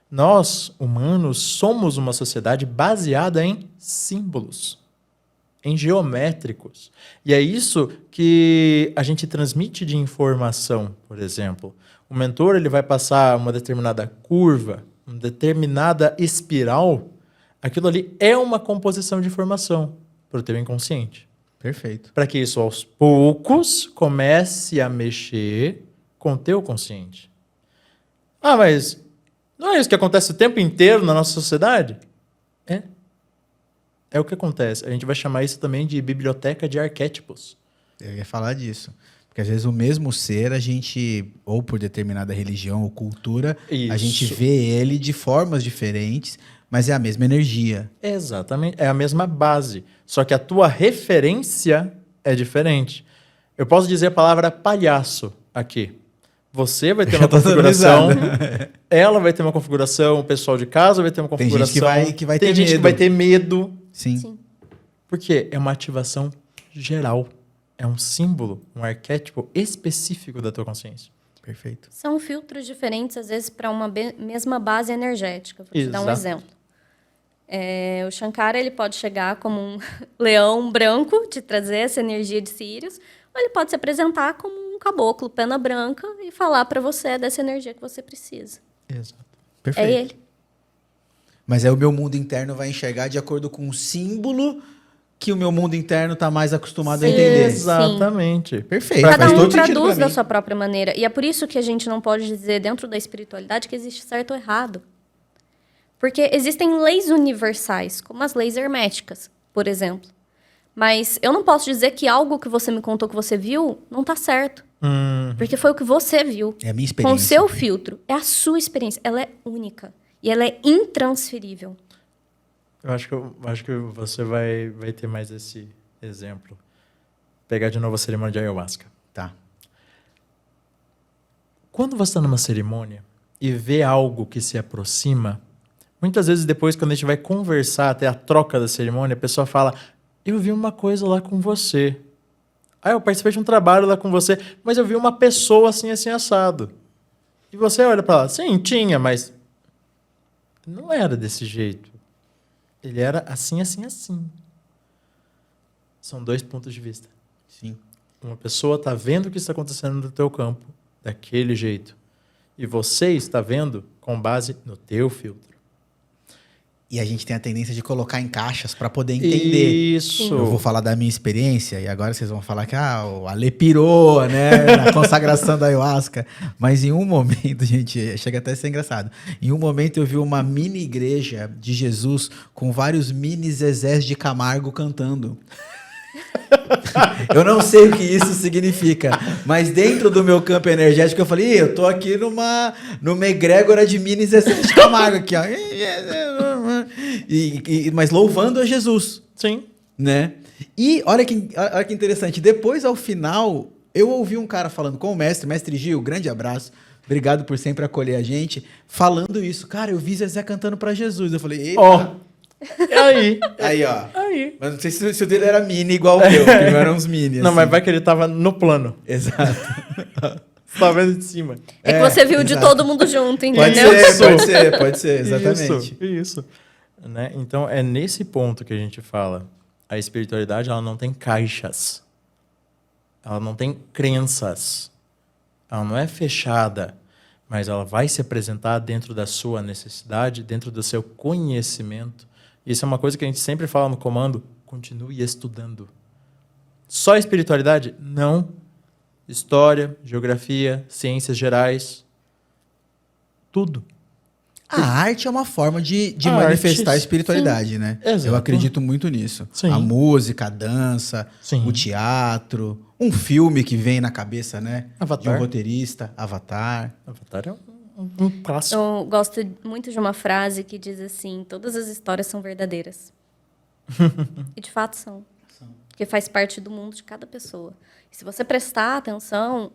Nós, humanos, somos uma sociedade baseada em símbolos, em geométricos. E é isso que a gente transmite de informação, por exemplo. O mentor ele vai passar uma determinada curva, uma determinada espiral. Aquilo ali é uma composição de informação para o teu inconsciente. Perfeito. Para que isso, aos poucos, comece a mexer com o teu consciente. Ah, mas não é isso que acontece o tempo inteiro na nossa sociedade? É o que acontece. A gente vai chamar isso também de biblioteca de arquétipos. Eu ia falar disso. Porque às vezes o mesmo ser, a gente, ou por determinada religião ou cultura, a Isso. gente vê ele de formas diferentes, mas é a mesma energia. Exatamente. É a mesma base. Só que a tua referência é diferente. Eu posso dizer a palavra palhaço aqui. Você vai ter uma tô dando configuração, risada. ela vai ter uma configuração, o pessoal de casa vai ter uma Tem configuração. gente que vai tem ter gente medo. que vai ter medo. Sim. Sim. Porque é uma ativação geral. É um símbolo, um arquétipo específico da tua consciência. Perfeito. São filtros diferentes, às vezes, para uma mesma base energética. Vou te dar um Exato. exemplo. O Shankara ele pode chegar como um leão branco, te trazer essa energia de Sirius, ou ele pode se apresentar como um caboclo, pena branca, e falar para você dessa energia que você precisa. Exato. Perfeito. É ele. Mas aí o meu mundo interno vai enxergar de acordo com o símbolo que o meu mundo interno está mais acostumado a Sim. entender. Exatamente. Perfeito. Cada Faz um todo sentido traduz pra da mim. sua própria maneira. E é por isso que a gente não pode dizer, dentro da espiritualidade, que existe certo ou errado. Porque existem leis universais, como as leis herméticas, por exemplo. Mas eu não posso dizer que algo que você me contou que você viu não está certo. Porque foi o que você viu. É a minha Com o experiência. seu filtro. É a sua experiência. Ela é única. E ela é intransferível. Eu acho que você vai ter mais esse exemplo. Pegar de novo a cerimônia de ayahuasca. Tá. Quando você está numa cerimônia e vê algo que se aproxima, muitas vezes depois, quando a gente vai conversar, até a troca da cerimônia, a pessoa fala, eu vi uma coisa lá com você. Ah, eu participei de um trabalho lá com você, mas eu vi uma pessoa assim, assim, assado. E você olha para lá, sim, tinha, mas não era desse jeito. Ele era assim, assim, assim. São dois pontos de vista. Sim. Uma pessoa está vendo o que está acontecendo no teu campo daquele jeito. E você está vendo com base no teu filtro. E a gente tem a tendência de colocar em caixas para poder entender. Isso. Eu vou falar da minha experiência e agora vocês vão falar que o Ale pirou, né, na consagração da ayahuasca. Mas em um momento, gente, chega até a ser engraçado. Em um momento eu vi uma mini igreja de Jesus com vários mini Zezés de Camargo cantando. Eu não sei o que isso significa, mas dentro do meu campo energético eu falei, eu tô aqui numa egrégora de mini Zezé de Camargo aqui, ó. Mas louvando a Jesus. Sim. Né? E olha que interessante, depois ao final, eu ouvi um cara falando com o mestre Gil, grande abraço, obrigado por sempre acolher a gente, falando isso. Cara, eu vi Zezé cantando pra Jesus. Eu falei, eita. Ó. Aí. Aí, ó. Aí. Mas não sei se o dele era mini igual o meu, que não eram uns mini. Não, assim. mas vai que ele tava no plano. Exato. Você tá vendo de cima. É que você viu de exato. todo mundo junto, Pode entendeu? ser, pode ser, exatamente. Isso. Né? Então, é nesse ponto que a gente fala. A espiritualidade, ela não tem caixas. Ela não tem crenças. Ela não é fechada. Mas ela vai se apresentar dentro da sua necessidade, dentro do seu conhecimento. Isso é uma coisa que a gente sempre fala no comando. Continue estudando. Só espiritualidade? Não. História, geografia, ciências gerais. Tudo. A arte é uma forma de A manifestar a arte, espiritualidade, né? Exato. Eu acredito muito nisso. Sim. A música, a dança, Sim. o teatro, um filme que vem na cabeça, né? Avatar. De um roteirista, Avatar. Avatar é um clássico. Eu gosto muito de uma frase que diz assim: todas as histórias são verdadeiras. E de fato são. Porque faz parte do mundo de cada pessoa. E se você prestar atenção,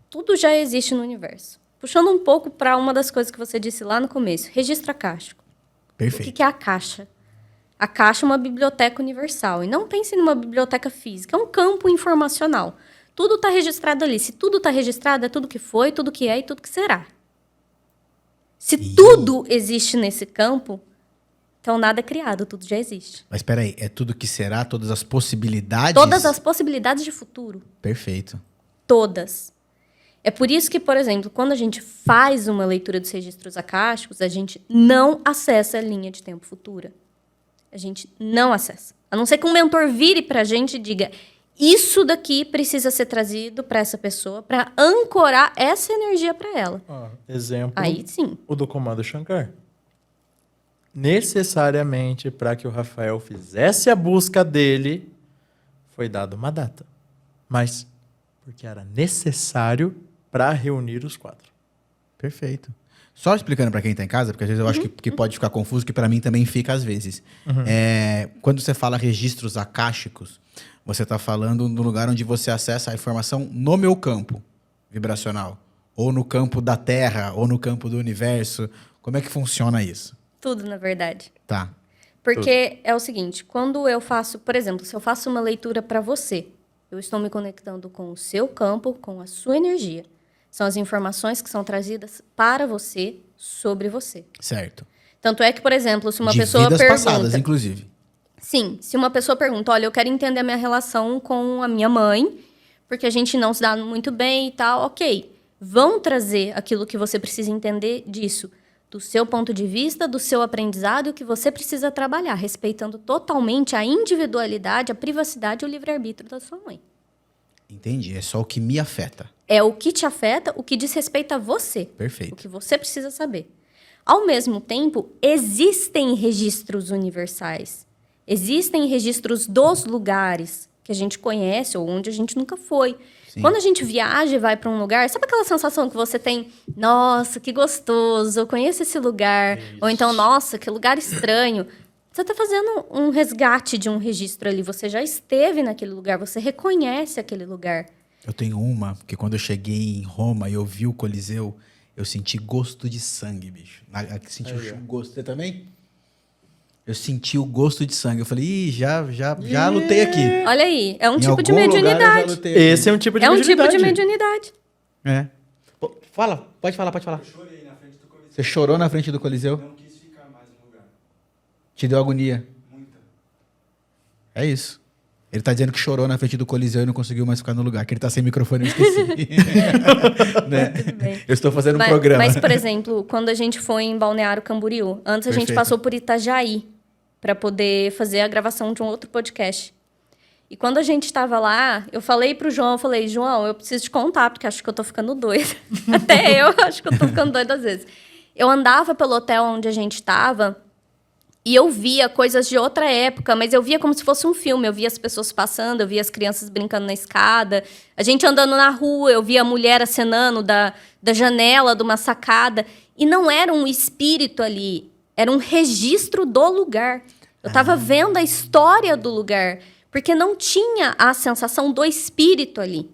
tudo já existe no universo. Puxando um pouco para uma das coisas que você disse lá no começo, registro acástico. Perfeito. O que é a caixa? A caixa é uma biblioteca universal. E não pense numa biblioteca física, é um campo informacional. Tudo está registrado ali. Se tudo está registrado, é tudo que foi, tudo que é e tudo que será. Se tudo existe nesse campo, então nada é criado, tudo já existe. Mas espera aí, é tudo que será, todas as possibilidades? Todas as possibilidades de futuro. Perfeito. Todas. É por isso que, por exemplo, quando a gente faz uma leitura dos registros acásticos, a gente não acessa a linha de tempo futura. A gente não acessa. A não ser que um mentor vire para a gente e diga: isso daqui precisa ser trazido para essa pessoa para ancorar essa energia para ela. Exemplo. Aí sim. O do comando Shankar. Necessariamente, para que o Rafael fizesse a busca dele, foi dada uma data. Mas porque era necessário para reunir os 4. Perfeito. Só explicando para quem está em casa, porque às vezes eu acho que pode ficar confuso, que para mim também fica às vezes. Quando você fala registros acásticos, você está falando no lugar onde você acessa a informação no meu campo vibracional, ou no campo da Terra, ou no campo do universo. Como é que funciona isso? Tudo, na verdade. Tá. Porque é o seguinte, quando eu faço, por exemplo, se eu faço uma leitura para você, eu estou me conectando com o seu campo, com a sua energia. São as informações que são trazidas para você, sobre você. Certo. Tanto é que, por exemplo, se uma De pessoa vidas pergunta... passadas, inclusive. Sim, se uma pessoa pergunta, olha, eu quero entender a minha relação com a minha mãe, porque a gente não se dá muito bem e tal, ok. Vão trazer aquilo que você precisa entender disso, do seu ponto de vista, do seu aprendizado e o que você precisa trabalhar, respeitando totalmente a individualidade, a privacidade e o livre-arbítrio da sua mãe. Entendi. É só o que me afeta. É o que te afeta, o que diz respeito a você. Perfeito. O que você precisa saber. Ao mesmo tempo, existem registros universais. Existem registros dos lugares que a gente conhece ou onde a gente nunca foi. Sim. Quando a gente viaja e vai para um lugar, sabe aquela sensação que você tem? Nossa, que gostoso, eu conheço esse lugar. Isso. Ou então, nossa, que lugar estranho. Você está fazendo um resgate de um registro ali. Você já esteve naquele lugar, você reconhece aquele lugar. Eu tenho uma, porque quando eu cheguei em Roma e eu vi o Coliseu, eu senti gosto de sangue, bicho. Senti o gosto. Você também? Eu senti o gosto de sangue. Eu falei, ih, já lutei aqui. Olha aí, é um Em tipo de algum lugar eu já mediunidade. lutei aqui. Esse é um tipo de É um tipo mediunidade. de mediunidade. É. Pô, fala, pode falar. Eu chorei na frente do Coliseu. Você chorou na frente do Coliseu? Não quis ficar mais no lugar. Te deu agonia? Muita. É isso. Ele tá dizendo que chorou na frente do Coliseu e não conseguiu mais ficar no lugar, que ele tá sem microfone, eu esqueci. Né? Tudo bem. Eu estou fazendo um programa. Mas, por exemplo, quando a gente foi em Balneário Camboriú, antes a gente Perfeito. passou por Itajaí para poder fazer a gravação de um outro podcast. E quando a gente estava lá, eu falei pro João, João, eu preciso te contar, porque acho que eu tô ficando doida. Até eu acho que eu tô ficando doida às vezes. Eu andava pelo hotel onde a gente estava e eu via coisas de outra época, mas eu via como se fosse um filme. Eu via as pessoas passando, eu via as crianças brincando na escada, a gente andando na rua, eu via a mulher acenando da janela de uma sacada. E não era um espírito ali, era um registro do lugar. Eu estava vendo a história do lugar. Porque não tinha a sensação do espírito ali.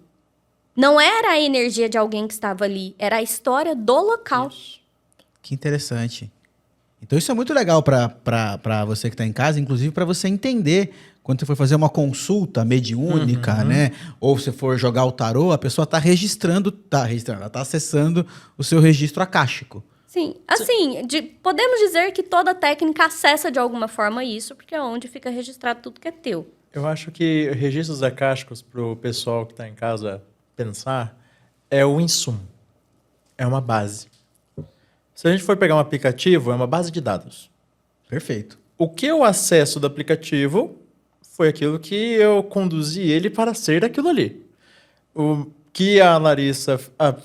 Não era a energia de alguém que estava ali. Era a história do local. Isso. Que interessante. Então isso é muito legal para você que está em casa, inclusive para você entender quando você for fazer uma consulta mediúnica, né? Ou se for jogar o tarô, a pessoa está registrando, ela está acessando o seu registro acástico. Sim, assim, podemos dizer que toda técnica acessa de alguma forma isso, porque é onde fica registrado tudo que é teu. Eu acho que registros acásticos para o pessoal que está em casa pensar é o insumo. É uma base. Se a gente for pegar um aplicativo, é uma base de dados. Perfeito. O que eu acesso do aplicativo foi aquilo que eu conduzi ele para ser aquilo ali. O que a Larissa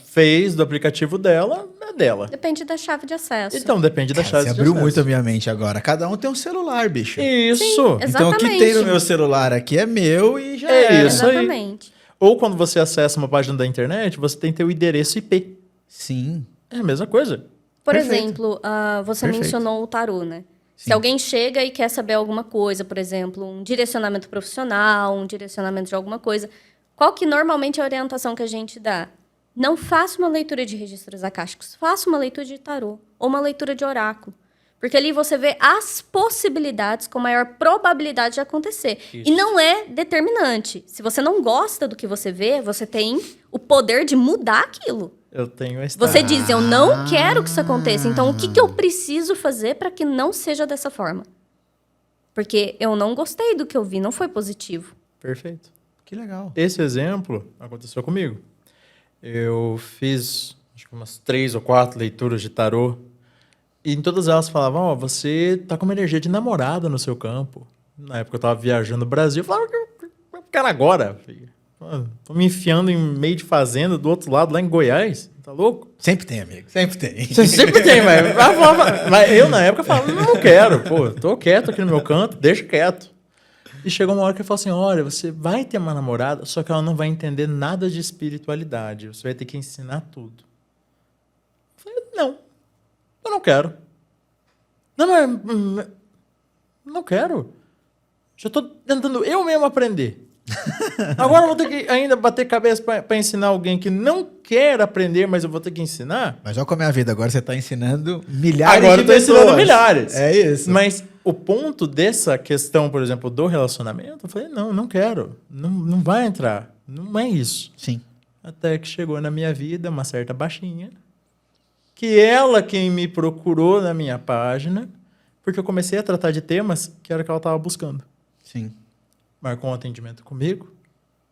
fez do aplicativo dela é dela. Depende da chave de acesso. Então, depende da Cara, chave você de abriu acesso. muito a minha mente agora. Cada um tem um celular, bicho. Isso. Sim, Então o que exatamente. tem no meu celular aqui é meu e já É era. isso aí. Exatamente. Ou quando você acessa uma página da internet, você tem teu endereço IP. Sim. É a mesma coisa. Por Perfeito. exemplo, você Perfeito. mencionou o tarô, né? Sim. Se alguém chega e quer saber alguma coisa, por exemplo, um direcionamento profissional, um direcionamento de alguma coisa, qual que normalmente é a orientação que a gente dá? Não faça uma leitura de registros acásticos, faça uma leitura de tarô ou uma leitura de oráculo. Porque ali você vê as possibilidades com maior probabilidade de acontecer. Isso. E não é determinante. Se você não gosta do que você vê, você tem o poder de mudar aquilo. Eu tenho esse Você diz, eu não quero que isso aconteça. Então, o que eu preciso fazer para que não seja dessa forma? Porque eu não gostei do que eu vi, não foi positivo. Perfeito. Que legal. Esse exemplo aconteceu comigo. Eu fiz acho que umas 3 ou 4 leituras de tarô. E em todas elas falavam, ó, você tá com uma energia de namorada no seu campo. Na época eu tava viajando no Brasil. Eu falava, vai ficar agora, filho. Tô me enfiando em meio de fazenda do outro lado, lá em Goiás. Tá louco? Sempre tem, amigo. Sempre tem. Você sempre tem, mas eu na época falava, não quero, pô, tô quieto aqui no meu canto, deixa quieto. E chegou uma hora que ele falou assim, olha, você vai ter uma namorada, só que ela não vai entender nada de espiritualidade, você vai ter que ensinar tudo. Eu falei, não, eu não quero. Não quero. Já tô tentando eu mesmo aprender. Agora eu vou ter que ainda bater cabeça para ensinar alguém que não quer aprender, mas eu vou ter que ensinar. Mas olha como é a vida. Agora você está ensinando milhares Agora de eu tô pessoas. ensinando milhares. É isso. Mas o ponto dessa questão, por exemplo, do relacionamento, eu falei, não quero. Não vai entrar. Não é isso. Sim. Até que chegou na minha vida uma certa baixinha, que ela quem me procurou na minha página, porque eu comecei a tratar de temas que era o que ela estava buscando. Sim. Marcou um atendimento comigo.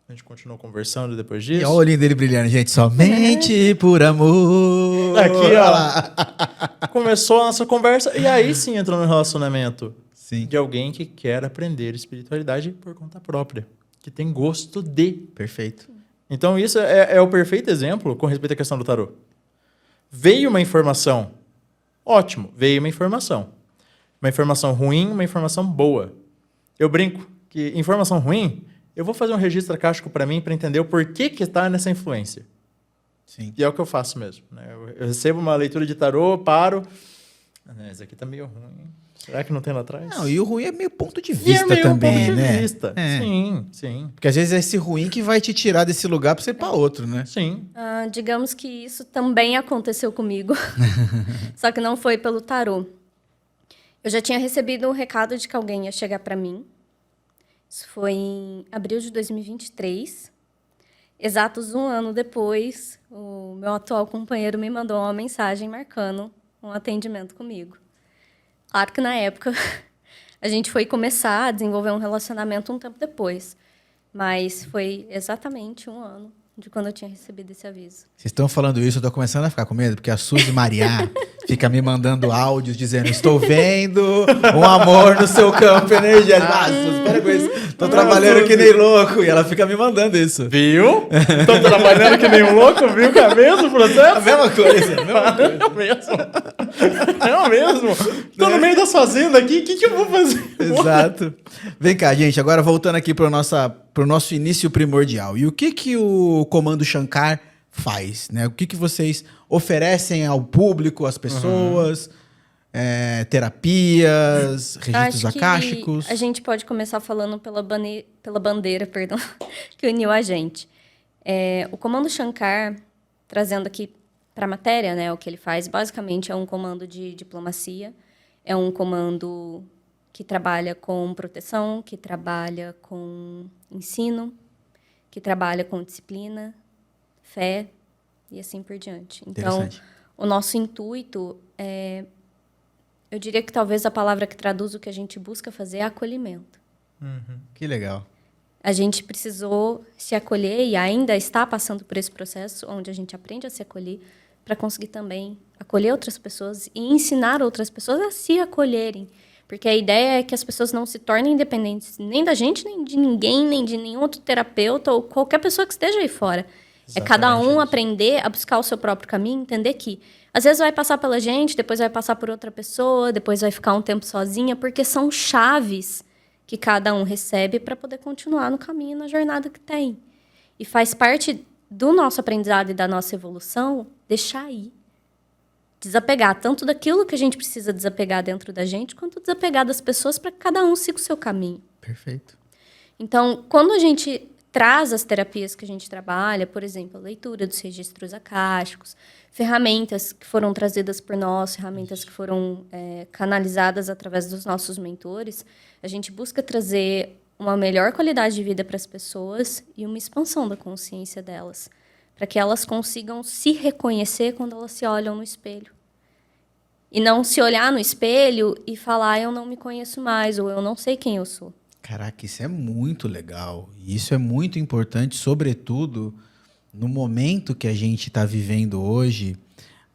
A gente continuou conversando depois disso. E olha o olhinho dele brilhando, gente. Somente por amor. Aqui, Olha ó. lá. Começou a nossa conversa e aí sim entrou no relacionamento Sim. de alguém que quer aprender espiritualidade por conta própria, que tem gosto de. Perfeito. Então isso é o perfeito exemplo com respeito à questão do tarô. Veio uma informação, ótimo, veio uma informação. Uma informação ruim, uma informação boa. Eu brinco que informação ruim, eu vou fazer um registro acástico para mim para entender o porquê que está nessa influência. Sim. E é o que eu faço mesmo. Né? Eu recebo uma leitura de tarô, paro. Esse aqui tá meio ruim. Será que não tem lá atrás? Não, e o ruim é meio ponto de E vista é meio também, ponto de né? vista. É. Sim. Porque às vezes é esse ruim que vai te tirar desse lugar para você ir para outro, né? Sim. Digamos que isso também aconteceu comigo. Só que não foi pelo tarô. Eu já tinha recebido um recado de que alguém ia chegar para mim. Isso foi em abril de 2023. Exatos um ano depois, o meu atual companheiro me mandou uma mensagem marcando um atendimento comigo. Claro que na época a gente foi começar a desenvolver um relacionamento um tempo depois. Mas foi exatamente 1 ano de quando eu tinha recebido esse aviso. Vocês estão falando isso, eu tô começando a ficar com medo, porque a Suzy Mariá fica me mandando áudios dizendo: estou vendo um amor no seu campo energético. Ah, Suzy, para com isso. Tô trabalhando que nem louco. E ela fica me mandando isso. Viu? Tô trabalhando que nem um louco, viu? Que é mesmo o processo? A mesma coisa, a mesma coisa. É o mesmo. É o mesmo. Tô no meio das fazendas aqui, o que eu vou fazer? Exato. Vem cá, gente, agora voltando aqui pro nosso início primordial. E o que o Comando Shankar faz, né? O que vocês oferecem ao público, às pessoas? Terapias, registros Acho que akáshicos? a gente pode começar falando pela bandeira, perdão, que uniu a gente. O Comando Shankar, trazendo aqui para a matéria, né, o que ele faz, basicamente é um comando de diplomacia, é um comando que trabalha com proteção, que trabalha com ensino, que trabalha com disciplina, fé e assim por diante. Então, o nosso intuito eu diria que talvez a palavra que traduz o que a gente busca fazer é acolhimento. Que legal. A gente precisou se acolher e ainda está passando por esse processo onde a gente aprende a se acolher para conseguir também acolher outras pessoas e ensinar outras pessoas a se acolherem. Porque a ideia é que as pessoas não se tornem independentes nem da gente, nem de ninguém, nem de nenhum outro terapeuta ou qualquer pessoa que esteja aí fora. É cada um aprender a buscar o seu próprio caminho, entender que às vezes vai passar pela gente, depois vai passar por outra pessoa, depois vai ficar um tempo sozinha, porque são chaves que cada um recebe para poder continuar no caminho, na jornada que tem. E faz parte do nosso aprendizado e da nossa evolução deixar ir. Desapegar tanto daquilo que a gente precisa desapegar dentro da gente, quanto desapegar das pessoas para que cada um siga o seu caminho. Perfeito. Então, quando a gente traz as terapias que a gente trabalha, por exemplo, a leitura dos registros akáshicos, ferramentas que foram trazidas por nós, ferramentas que foram canalizadas através dos nossos mentores, a gente busca trazer uma melhor qualidade de vida para as pessoas e uma expansão da consciência delas, para que elas consigam se reconhecer quando elas se olham no espelho. E não se olhar no espelho e falar: eu não me conheço mais, ou eu não sei quem eu sou. Caraca, isso é muito legal. E isso é muito importante, sobretudo no momento que a gente está vivendo hoje,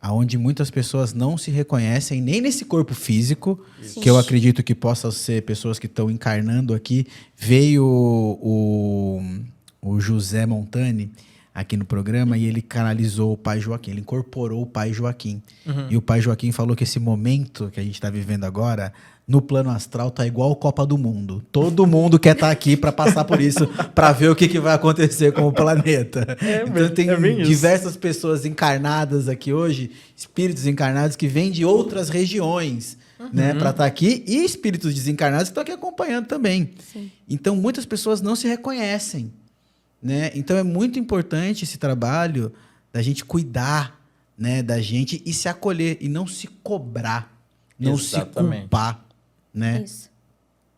onde muitas pessoas não se reconhecem nem nesse corpo físico, Sim. que eu acredito que possam ser pessoas que estão encarnando aqui. Veio o José Montani aqui no programa e ele canalizou o pai Joaquim, ele incorporou o pai Joaquim. E o pai Joaquim falou que esse momento que a gente está vivendo agora, no plano astral, tá igual Copa do Mundo. Todo mundo quer estar aqui para passar por isso, para ver o que vai acontecer com o planeta. Então tem diversas pessoas encarnadas aqui hoje, espíritos encarnados que vêm de outras regiões, né, para estar aqui, e espíritos desencarnados que estão aqui acompanhando também. Sim. Então muitas pessoas não se reconhecem, né? Então é muito importante esse trabalho da gente cuidar, né, da gente e se acolher e não se cobrar, não se culpar, né? Isso.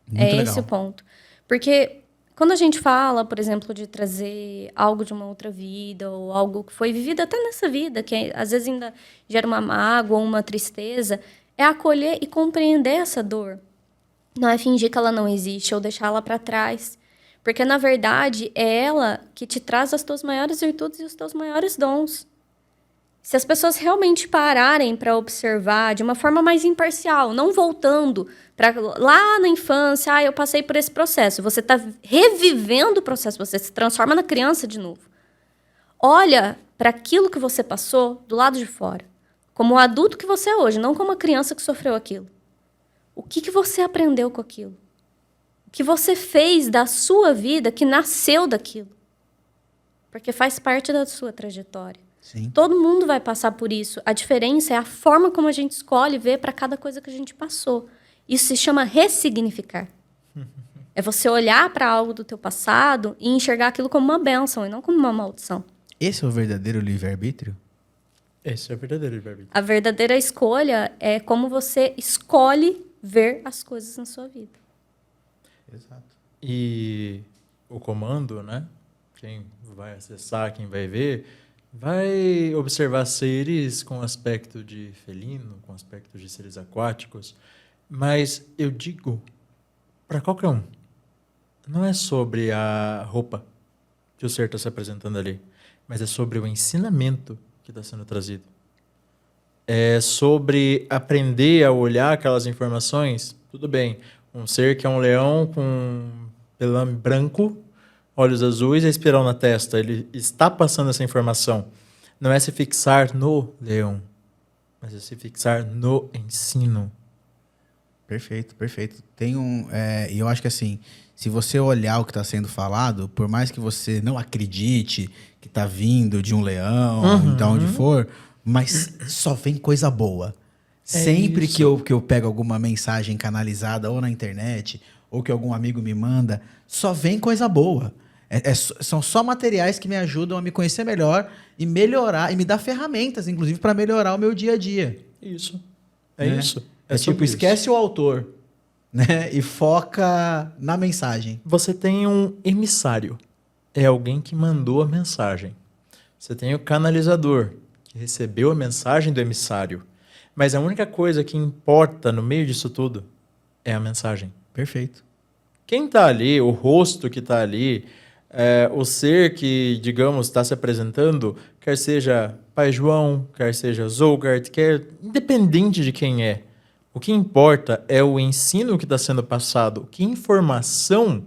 Muito é legal. Esse o ponto. Porque quando a gente fala, por exemplo, de trazer algo de uma outra vida ou algo que foi vivido até nessa vida, que às vezes ainda gera uma mágoa ou uma tristeza, é acolher e compreender essa dor. Não é fingir que ela não existe ou deixar ela para trás. Porque, na verdade, é ela que te traz as tuas maiores virtudes e os teus maiores dons. Se as pessoas realmente pararem para observar de uma forma mais imparcial, não voltando para lá na infância, eu passei por esse processo. Você está revivendo o processo, você se transforma na criança de novo. Olha para aquilo que você passou do lado de fora, como o adulto que você é hoje, não como a criança que sofreu aquilo. O que você aprendeu com aquilo? O que você fez da sua vida que nasceu daquilo? Porque faz parte da sua trajetória. Sim. Todo mundo vai passar por isso. A diferença é a forma como a gente escolhe ver para cada coisa que a gente passou. Isso se chama ressignificar. É você olhar para algo do teu passado e enxergar aquilo como uma bênção e não como uma maldição. Esse é o verdadeiro livre-arbítrio? Esse é o verdadeiro livre-arbítrio. A verdadeira escolha é como você escolhe ver as coisas na sua vida. Exato. E o comando, né? Quem vai acessar, quem vai ver, vai observar seres com aspecto de felino, com aspecto de seres aquáticos, mas eu digo para qualquer um. não é sobre a roupa que o ser está se apresentando ali, mas é sobre o ensinamento que está sendo trazido. É sobre aprender a olhar aquelas informações. Tudo bem, um ser que é um leão com pelame branco, olhos azuis e espiral na testa, ele está passando essa informação. Não é se fixar no leão, mas é se fixar no ensino. Perfeito, perfeito. E eu acho que assim, se você olhar o que está sendo falado, por mais que você não acredite que está vindo de um leão, de onde for, mas só vem coisa boa. Sempre que eu pego alguma mensagem canalizada ou na internet, ou que algum amigo me manda, só vem coisa boa. São só materiais que me ajudam a me conhecer melhor e melhorar, e me dar ferramentas, inclusive, para melhorar o meu dia a dia. Isso. Né? Isso. É tipo, esquece o autor, né? E foca na mensagem. Você tem um emissário. É alguém que mandou a mensagem. Você tem o canalizador, que recebeu a mensagem do emissário. Mas a única coisa que importa no meio disso tudo é a mensagem. Perfeito. Quem está ali, o rosto que está ali, o ser que, digamos, está se apresentando, quer seja Pai João, quer seja Zolgart, independente de quem é, o que importa é o ensino que está sendo passado. Que informação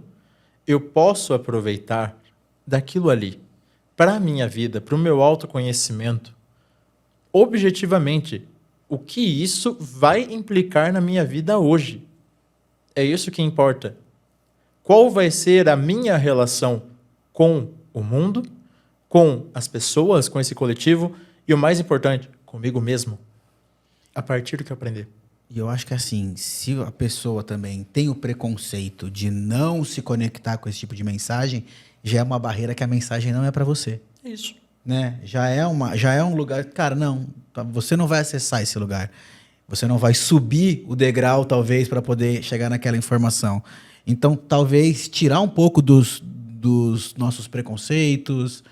eu posso aproveitar daquilo ali para a minha vida, para o meu autoconhecimento, objetivamente, o que isso vai implicar na minha vida hoje. É isso que importa. Qual vai ser a minha relação com o mundo, com as pessoas, com esse coletivo e, o mais importante, comigo mesmo, a partir do que eu aprender. E eu acho que assim, se a pessoa também tem o preconceito de não se conectar com esse tipo de mensagem, já é uma barreira que a mensagem não é para você. É isso. Né? Já é um lugar, cara, não, você não vai acessar esse lugar. Você não vai subir o degrau, talvez, para poder chegar naquela informação. Então, talvez tirar um pouco dos nossos preconceitos,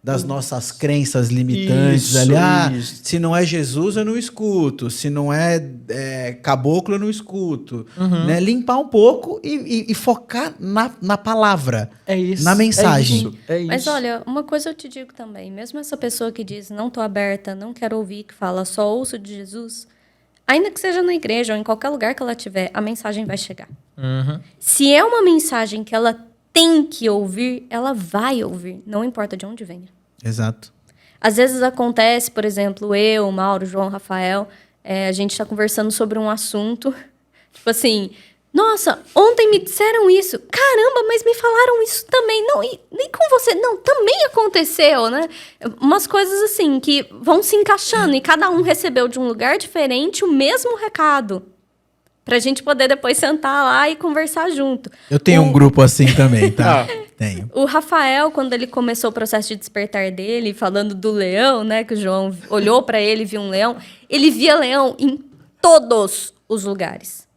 das nossas crenças limitantes. Isso. Se não é Jesus, eu não escuto. Se não é caboclo, eu não escuto. Né? Limpar um pouco e focar na palavra, na mensagem. É isso. Mas olha, uma coisa eu te digo também. Mesmo essa pessoa que diz, não estou aberta, não quero ouvir, que fala, só ouço de Jesus, ainda que seja na igreja ou em qualquer lugar que ela estiver, a mensagem vai chegar. Se é uma mensagem que ela tem que ouvir, ela vai ouvir, não importa de onde venha. Exato. Às vezes acontece, por exemplo, eu, Mauro, João, Rafael, a gente está conversando sobre um assunto, tipo assim, nossa, ontem me disseram isso, caramba, mas me falaram isso também, não, e nem com você, não, também aconteceu, né? Umas coisas assim, que vão se encaixando, e cada um recebeu de um lugar diferente o mesmo recado. Pra gente poder depois sentar lá e conversar junto. Eu tenho um grupo assim também, tá? Tenho. O Rafael, quando ele começou o processo de despertar dele, falando do leão, né? Que o João olhou pra ele e viu um leão. Ele via leão em todos os lugares.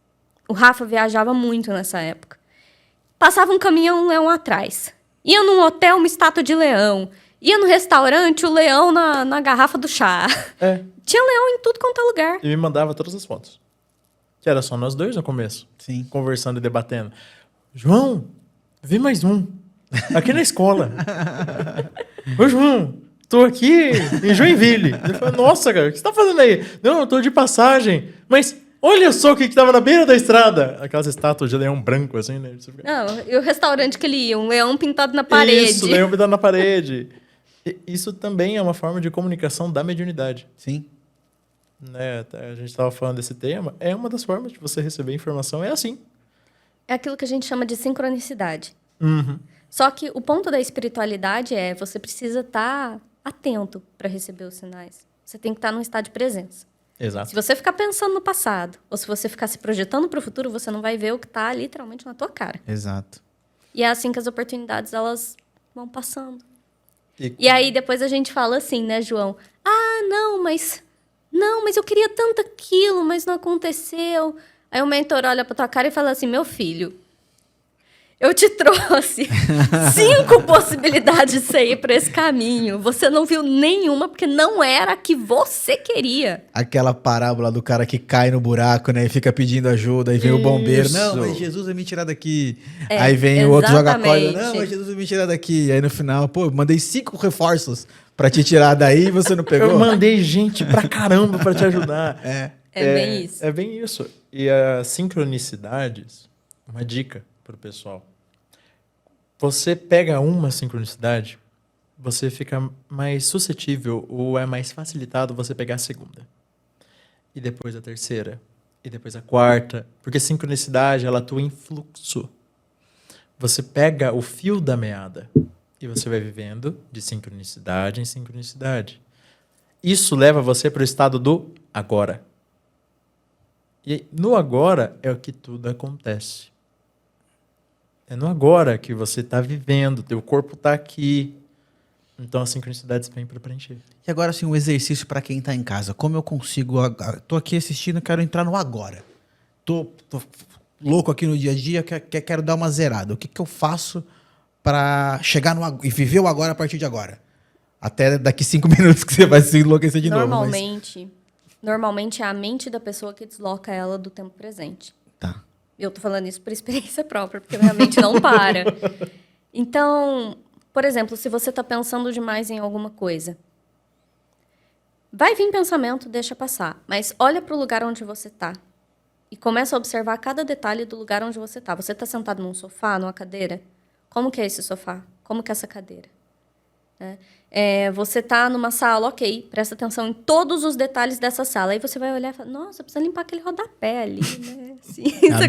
O Rafa viajava muito nessa época. Passava um caminhão, um leão atrás. Ia num hotel, uma estátua de leão. Ia no restaurante, o leão na garrafa do chá. Tinha leão em tudo quanto é lugar. E me mandava todas as fotos. Que era só nós dois no começo. Sim. Conversando e debatendo. João, vi mais um. Aqui na escola. Ô, João, tô aqui em Joinville. Ele falou, nossa, cara, o que você tá fazendo aí? Não, eu tô de passagem. Mas olha só o que tava na beira da estrada. Aquelas estátuas de leão branco, assim, né? Não, e o restaurante que ele ia, um leão pintado na parede. Isso, leão pintado na parede. Isso também é uma forma de comunicação da mediunidade. Sim. Né? A gente estava falando desse tema. É uma das formas de você receber informação, é assim. É aquilo que a gente chama de sincronicidade. Só que o ponto da espiritualidade é você precisa estar atento para receber os sinais. Você tem que estar num estado de presença. Exato. Se você ficar pensando no passado, ou se você ficar se projetando para o futuro, você não vai ver o que está literalmente na tua cara. Exato. E é assim que as oportunidades elas vão passando. E aí depois a gente fala assim, né, João? Não, mas eu queria tanto aquilo, mas não aconteceu. Aí o mentor olha pra tua cara e fala assim, meu filho, Eu te trouxe 5 possibilidades de você ir para esse caminho. Você não viu nenhuma porque não era a que você queria. Aquela parábola do cara que cai no buraco, né? E fica pedindo ajuda, e vem o bombeiro. Isso. Não, mas Jesus vai me tirar daqui. Aí vem o outro joga a corda. Não, mas Jesus vai me tirar daqui. Aí no final, pô, mandei 5 reforços pra te tirar daí e você não pegou. Eu mandei gente pra caramba pra te ajudar. É bem isso. É bem isso. E as sincronicidades, uma dica pro pessoal. Você pega uma sincronicidade, você fica mais suscetível ou é mais facilitado você pegar a segunda. E depois a terceira. E depois a quarta. Porque sincronicidade, ela atua em fluxo. Você pega o fio da meada e você vai vivendo de sincronicidade em sincronicidade. Isso leva você para o estado do agora. E no agora é o que tudo acontece. É no agora que você está vivendo, teu corpo está aqui. Então as sincronicidades vêm para preencher. E agora, assim, um exercício pra quem tá em casa. Como eu consigo... Tô aqui assistindo, quero entrar no agora. Tô louco aqui no dia a dia, quero dar uma zerada. O que eu faço pra chegar no e viver o agora a partir de agora? Até daqui 5 minutos que você vai se enlouquecer de novo. Normalmente é a mente da pessoa que desloca ela do tempo presente. Tá. Eu tô falando isso por experiência própria, porque minha mente não para. Então, por exemplo, se você tá pensando demais em alguma coisa, vai vir pensamento, deixa passar. Mas olha pro lugar onde você tá e começa a observar cada detalhe do lugar onde você tá. Você tá sentado num sofá, numa cadeira? Como que é esse sofá? Como que é essa cadeira? Você tá numa sala, ok, presta atenção em todos os detalhes dessa sala. Aí você vai olhar e fala, nossa, precisa limpar aquele rodapé ali, né? Assim,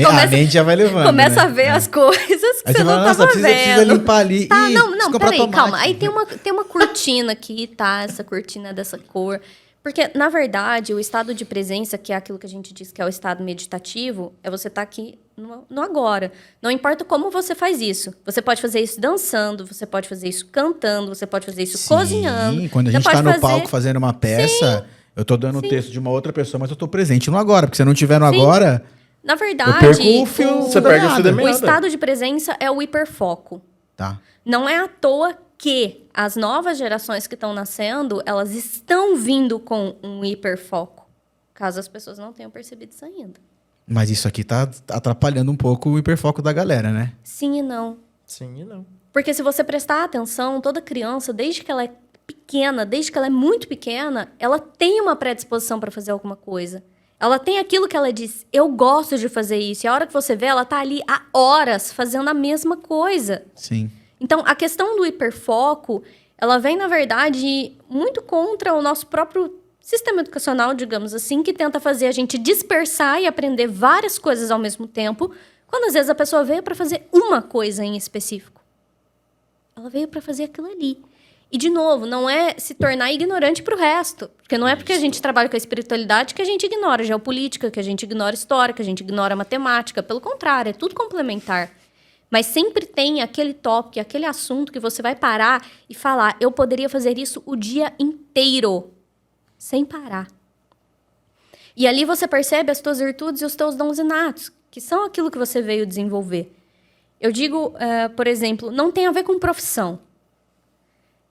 a mente já vai levando, começa né? a ver as coisas que Aí você não fala, tava precisa vendo. limpar ali. Tá, Ih, não, peraí, tomate. calma. Aí tem uma cortina aqui, tá? Essa cortina é dessa cor. Porque, na verdade, o estado de presença, que é aquilo que a gente diz que é o estado meditativo, é você estar aqui no agora. Não importa como você faz isso. Você pode fazer isso dançando, você pode fazer isso cantando, você pode fazer isso cozinhando. Sim, quando a gente tá no palco fazendo uma peça, eu tô dando o texto de uma outra pessoa, mas eu tô presente no agora. Porque se eu não tiver no agora, na verdade, eu perco o fio. Você perde o fio da o meada. estado de presença é o hiperfoco. Tá. Não é à toa que as novas gerações que estão nascendo, elas estão vindo com um hiperfoco. Caso as pessoas não tenham percebido isso ainda. Mas isso aqui tá atrapalhando um pouco o hiperfoco da galera, né? Sim e não. Sim e não. Porque se você prestar atenção, toda criança, desde que ela é pequena, desde que ela é muito pequena, ela tem uma predisposição para fazer alguma coisa. Ela tem aquilo que ela diz, eu gosto de fazer isso. E a hora que você vê, ela tá ali há horas fazendo a mesma coisa. Sim. Então, a questão do hiperfoco, ela vem, na verdade, muito contra o nosso próprio sistema educacional, digamos assim, que tenta fazer a gente dispersar e aprender várias coisas ao mesmo tempo, quando às vezes a pessoa veio para fazer uma coisa em específico. Ela veio para fazer aquilo ali. E, de novo, não é se tornar ignorante para o resto. Porque não é porque a gente trabalha com a espiritualidade que a gente ignora a geopolítica, que a gente ignora a história, que a gente ignora a matemática. Pelo contrário, é tudo complementar. Mas sempre tem aquele tópico, aquele assunto que você vai parar e falar, eu poderia fazer isso o dia inteiro, sem parar. E ali você percebe as tuas virtudes e os teus dons inatos, que são aquilo que você veio desenvolver. Eu digo, por exemplo, não tem a ver com profissão.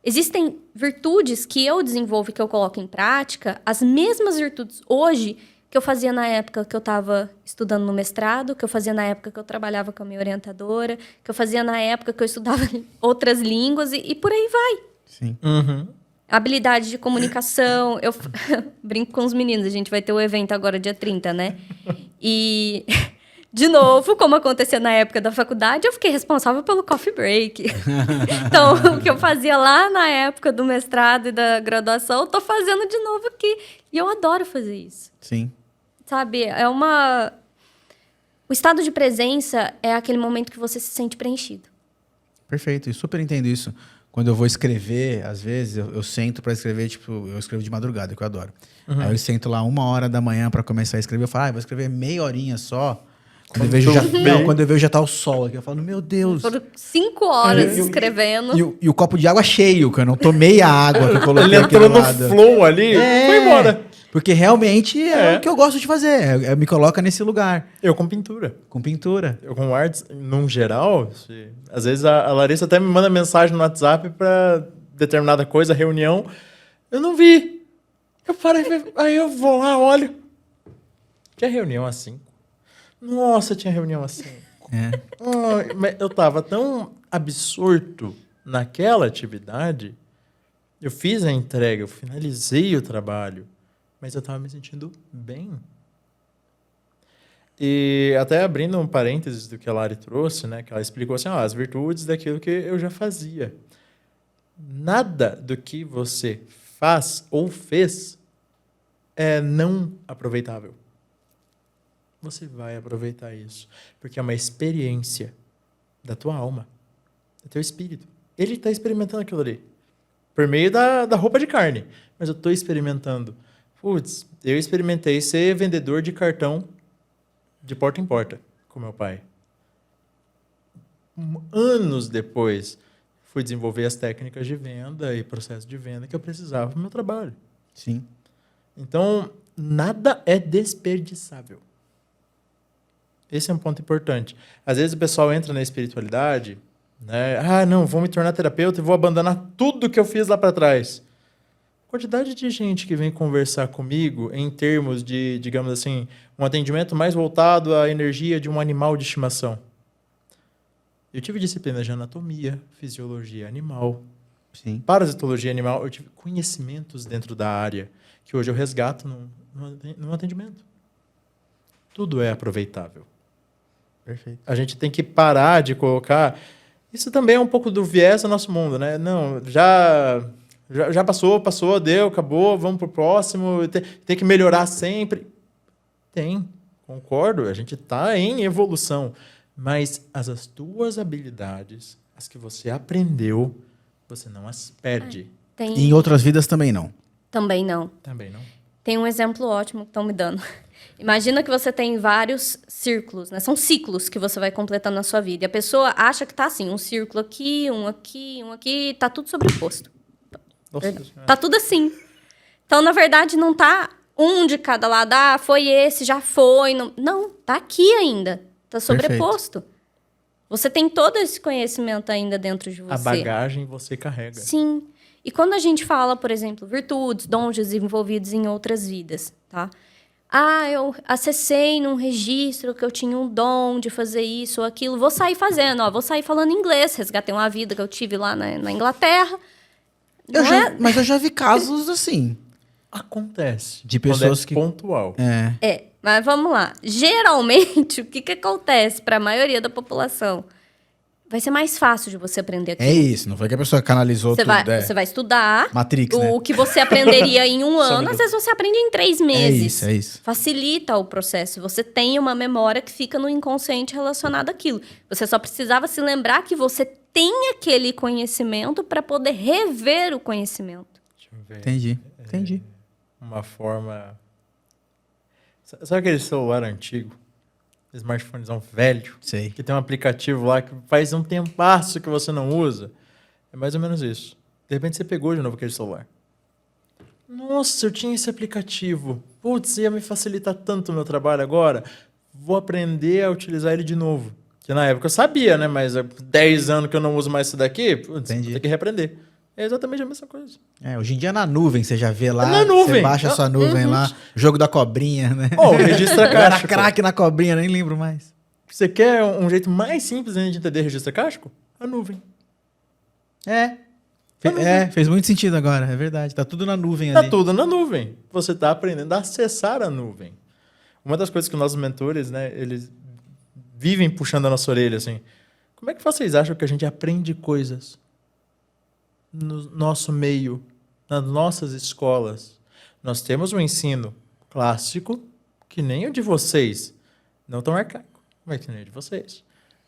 Existem virtudes que eu desenvolvo e que eu coloco em prática, as mesmas virtudes hoje que eu fazia na época que eu estava estudando no mestrado, que eu fazia na época que eu trabalhava com a minha orientadora, que eu fazia na época que eu estudava outras línguas e por aí vai. Sim. Uhum. Habilidade de comunicação. Eu brinco com os meninos, a gente vai ter o evento agora dia 30, né? E, de novo, como acontecia na época da faculdade, eu fiquei responsável pelo coffee break. Então, o que eu fazia lá na época do mestrado e da graduação, eu tô fazendo de novo aqui. E eu adoro fazer isso. Sim. Sabe, o estado de presença é aquele momento que você se sente preenchido. Perfeito, eu super entendo isso. Quando eu vou escrever, às vezes, eu sento para escrever, tipo, eu escrevo de madrugada, que eu adoro. Uhum. Aí eu sento lá 1h da manhã para começar a escrever, eu falo, vou escrever meia horinha só. Quando eu vejo já tá o sol aqui, eu falo, meu Deus. Foram 5 horas escrevendo. E o copo de água cheio, que eu não tomei a água que eu coloquei Ele aqui entrou do no lado. flow ali, foi embora. Porque realmente é o que eu gosto de fazer. Me coloca nesse lugar. Eu com pintura. Com pintura. Eu com artes, num geral, às vezes a Larissa até me manda mensagem no WhatsApp para determinada coisa, reunião. Eu não vi. Eu parei, aí eu vou lá, olho. Tinha reunião às 5. Nossa, tinha reunião às 5. Mas eu tava tão absorto naquela atividade. Eu fiz a entrega, eu finalizei o trabalho, mas eu estava me sentindo bem. E até abrindo um parênteses do que a Lari trouxe, né, que ela explicou assim, as virtudes daquilo que eu já fazia. Nada do que você faz ou fez é não aproveitável. Você vai aproveitar isso, porque é uma experiência da tua alma, do teu espírito. Ele está experimentando aquilo ali. Por meio da roupa de carne. Mas eu estou experimentando. Putz, eu experimentei ser vendedor de cartão de porta em porta com meu pai. Anos depois, fui desenvolver as técnicas de venda e processo de venda que eu precisava para o meu trabalho. Sim. Então, nada é desperdiçável. Esse é um ponto importante. Às vezes o pessoal entra na espiritualidade... né? Não, vou me tornar terapeuta e vou abandonar tudo que eu fiz lá para trás. A quantidade de gente que vem conversar comigo em termos de, digamos assim, um atendimento mais voltado à energia de um animal de estimação. Eu tive disciplinas de anatomia, fisiologia animal, Sim. parasitologia animal. Eu tive conhecimentos dentro da área que hoje eu resgato num atendimento. Tudo é aproveitável. Perfeito. A gente tem que parar de colocar... Isso também é um pouco do viés do nosso mundo, né? Não, já passou, deu, acabou, vamos pro próximo, tem que melhorar sempre. Tem, concordo, a gente está em evolução. Mas as tuas habilidades, as que você aprendeu, você não as perde. Tem... E em outras vidas também não. Também não. Também não. Tem um exemplo ótimo que estão me dando. Imagina que você tem vários círculos, né? São ciclos que você vai completando na sua vida. E a pessoa acha que tá assim, um círculo aqui, um aqui, tá tudo sobreposto. Nossa, Tá tudo assim. Então, na verdade, não tá um de cada lado. Foi esse, já foi. Não, tá aqui ainda. Tá sobreposto. Perfeito. Você tem todo esse conhecimento ainda dentro de você. A bagagem você carrega. Sim. E quando a gente fala, por exemplo, virtudes, dons desenvolvidos em outras vidas, tá? Eu acessei num registro que eu tinha um dom de fazer isso ou aquilo. Vou sair fazendo, vou sair falando inglês. Resgatei uma vida que eu tive lá na Inglaterra. Mas eu já vi casos assim. Acontece. De pessoas que... pontual. Mas vamos lá. Geralmente, o que acontece para a maioria da população? Vai ser mais fácil de você aprender aquilo. É isso, não foi que a pessoa canalizou tudo. Você vai estudar. Matrix, o que você aprenderia em um ano, às vezes você aprende em 3 meses. É isso. Facilita o processo. Você tem uma memória que fica no inconsciente relacionada àquilo. Você só precisava se lembrar que você tem aquele conhecimento para poder rever o conhecimento. Deixa eu ver. Entendi. Uma forma... Sabe aquele celular antigo? Smartphonezão velho, Sei. que tem um aplicativo lá que faz um tempasso que você não usa. É mais ou menos isso. De repente você pegou de novo aquele celular. Nossa, eu tinha esse aplicativo. Putz, ia me facilitar tanto o meu trabalho agora. Vou aprender a utilizar ele de novo. Que na época eu sabia, né? Mas há 10 anos que eu não uso mais isso daqui, putz, vou ter que reaprender. É exatamente a mesma coisa. Hoje em dia na nuvem, você já vê lá. Na nuvem. Você baixa a sua nuvem lá. Jogo da cobrinha, né? Registra Era cástico. craque na cobrinha, nem lembro mais. Você quer um jeito mais simples de entender registra cástico? A nuvem. Fez muito sentido agora, é verdade. Tá tudo na nuvem Tá ali. tudo na nuvem. Você está aprendendo a acessar a nuvem. Uma das coisas que os nossos mentores, né, eles vivem puxando a nossa orelha, assim. Como é que vocês acham que a gente aprende coisas no nosso meio, nas nossas escolas? Nós temos um ensino clássico, que nem o de vocês, não tão arcaico, mas que nem o de vocês.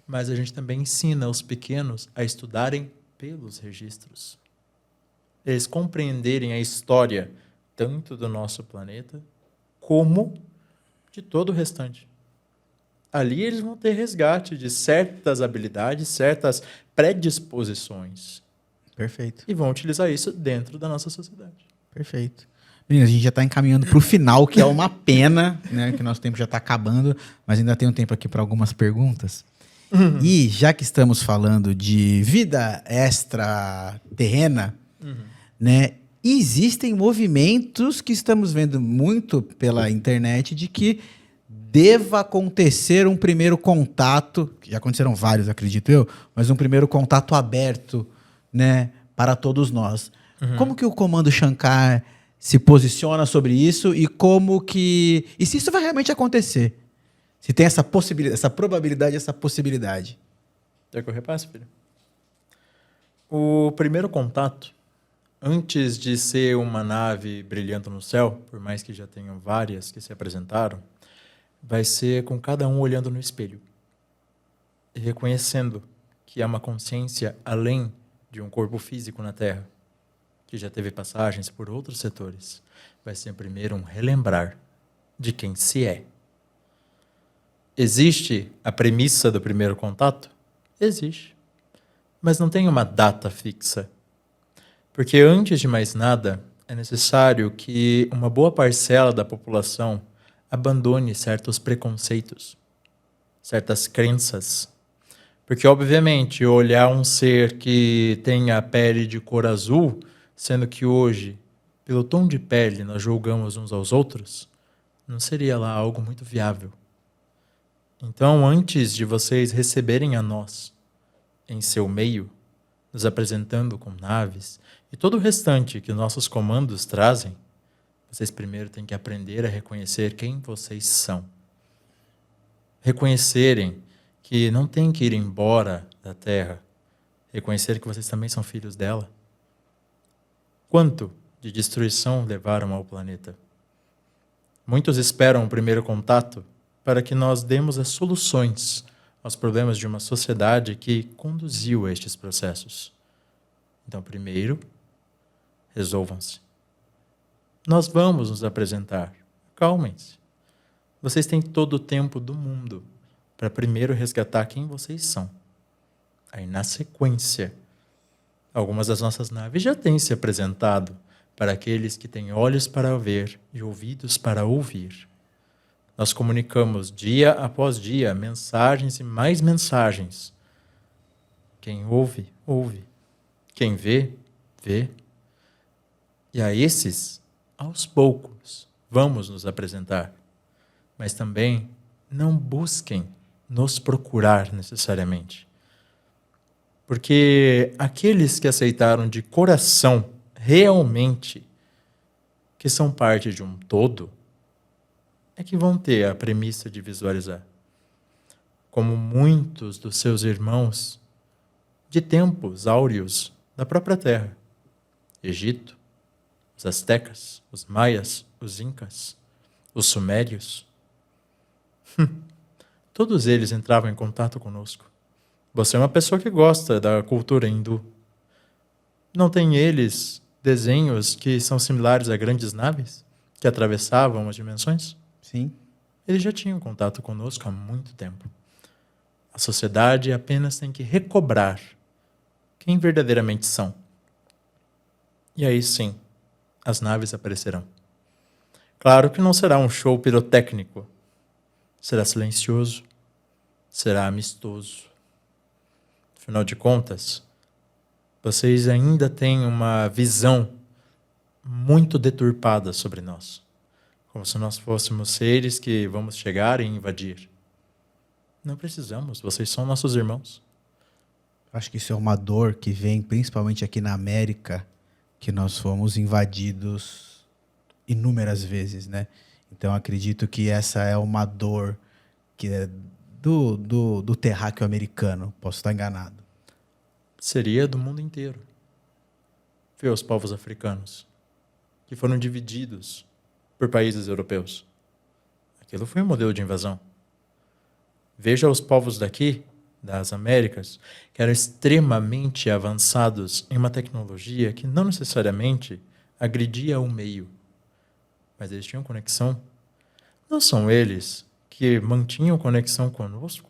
Mas a gente também ensina os pequenos a estudarem pelos registros. Eles compreenderem a história tanto do nosso planeta como de todo o restante. Ali eles vão ter resgate de certas habilidades, certas predisposições. Perfeito. E vão utilizar isso dentro da nossa sociedade. Perfeito. Meninas, a gente já está encaminhando para o final, que é uma pena, né? Que nosso tempo já está acabando, mas ainda tem um tempo aqui para algumas perguntas. E já que estamos falando de vida extraterrena, né? Existem movimentos que estamos vendo muito pela internet de que deva acontecer um primeiro contato, que já aconteceram vários, acredito eu, mas um primeiro contato aberto, né, para todos nós. Como que o Comando Shankar se posiciona sobre isso e como que... E se isso vai realmente acontecer? Se tem essa possibilidade, essa probabilidade, essa possibilidade. Quer que eu repasse, filho? O primeiro contato, antes de ser uma nave brilhando no céu, por mais que já tenham várias que se apresentaram, vai ser com cada um olhando no espelho e reconhecendo que há uma consciência além de um corpo físico na Terra, que já teve passagens por outros setores. Vai ser primeiro um relembrar de quem se é. Existe a premissa do primeiro contato? Existe. Mas não tem uma data fixa. Porque, antes de mais nada, é necessário que uma boa parcela da população abandone certos preconceitos, certas crenças. Porque, obviamente, olhar um ser que tem a pele de cor azul, sendo que hoje, pelo tom de pele, nós julgamos uns aos outros, não seria lá algo muito viável. Então, antes de vocês receberem a nós em seu meio, nos apresentando com naves e todo o restante que nossos comandos trazem, vocês primeiro têm que aprender a reconhecer quem vocês são. Reconhecerem que não tem que ir embora da Terra. Reconhecer que vocês também são filhos dela. Quanto de destruição levaram ao planeta? Muitos esperam o primeiro contato para que nós demos as soluções aos problemas de uma sociedade que conduziu a estes processos. Então, primeiro, resolvam-se. Nós vamos nos apresentar. Calmem-se. Vocês têm todo o tempo do mundo para primeiro resgatar quem vocês são. Aí, na sequência, algumas das nossas naves já têm se apresentado para aqueles que têm olhos para ver e ouvidos para ouvir. Nós comunicamos dia após dia mensagens e mais mensagens. Quem ouve, ouve. Quem vê, vê. E a esses, aos poucos, vamos nos apresentar. Mas também não busquem nos procurar necessariamente. Porque aqueles que aceitaram de coração, realmente, que são parte de um todo, é que vão ter a premissa de visualizar. Como muitos dos seus irmãos de tempos áureos da própria Terra. Egito, os astecas, os maias, os incas, os sumérios. Todos eles entravam em contato conosco. Você é uma pessoa que gosta da cultura hindu. Não tem eles desenhos que são similares a grandes naves que atravessavam as dimensões? Sim. Eles já tinham contato conosco há muito tempo. A sociedade apenas tem que recobrar quem verdadeiramente são. E aí sim, as naves aparecerão. Claro que não será um show pirotécnico. Será silencioso. Será amistoso. Afinal de contas, vocês ainda têm uma visão muito deturpada sobre nós. Como se nós fôssemos seres que vamos chegar e invadir. Não precisamos, vocês são nossos irmãos. Acho que isso é uma dor que vem principalmente aqui na América, que nós fomos invadidos inúmeras vezes, né? Então acredito que essa é uma dor que é do terráqueo americano. Posso estar enganado. Seria do mundo inteiro. Vê os povos africanos, que foram divididos por países europeus. Aquilo foi um modelo de invasão. Veja os povos daqui, das Américas, que eram extremamente avançados em uma tecnologia que não necessariamente agredia o meio, mas eles tinham conexão. Não são eles que mantinham conexão conosco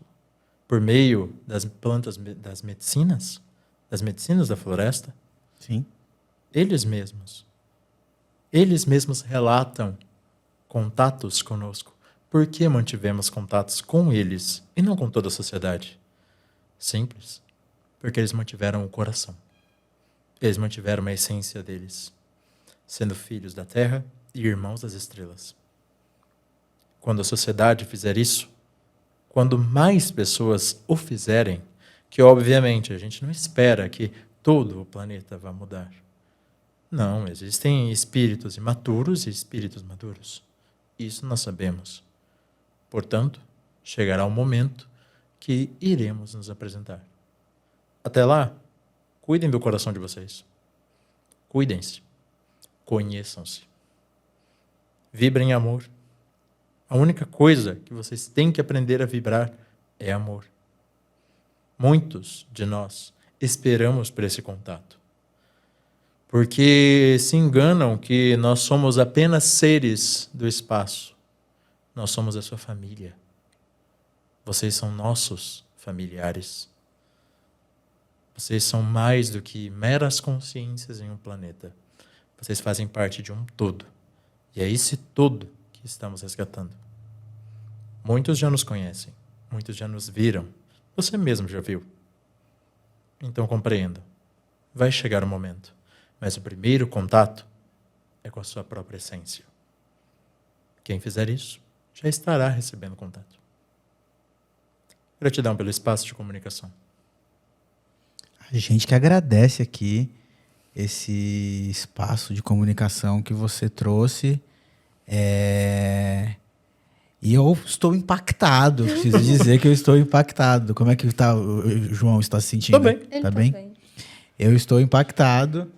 por meio das plantas, das medicinas da floresta? Sim. Eles mesmos. Eles mesmos relatam contatos conosco. Por que mantivemos contatos com eles e não com toda a sociedade? Simples. Porque eles mantiveram o coração. Eles mantiveram a essência deles, sendo filhos da terra e irmãos das estrelas. Quando a sociedade fizer isso, quando mais pessoas o fizerem, que obviamente a gente não espera que todo o planeta vá mudar. Não, existem espíritos imaturos e espíritos maduros. Isso nós sabemos. Portanto, chegará o momento que iremos nos apresentar. Até lá, cuidem do coração de vocês. Cuidem-se. Conheçam-se. Vibrem amor. A única coisa que vocês têm que aprender a vibrar é amor. Muitos de nós esperamos por esse contato. Porque se enganam que nós somos apenas seres do espaço. Nós somos a sua família. Vocês são nossos familiares. Vocês são mais do que meras consciências em um planeta. Vocês fazem parte de um todo. E é esse todo que estamos resgatando. Muitos já nos conhecem. Muitos já nos viram. Você mesmo já viu. Então compreenda. Vai chegar o momento. Mas o primeiro contato é com a sua própria essência. Quem fizer isso, já estará recebendo contato. Gratidão pelo espaço de comunicação. A gente que agradece aqui esse espaço de comunicação que você trouxe. E eu estou impactado. Preciso dizer que eu estou impactado. Como é que tá, o João está se sentindo? Tô bem. Ele Tá bem? Eu estou impactado.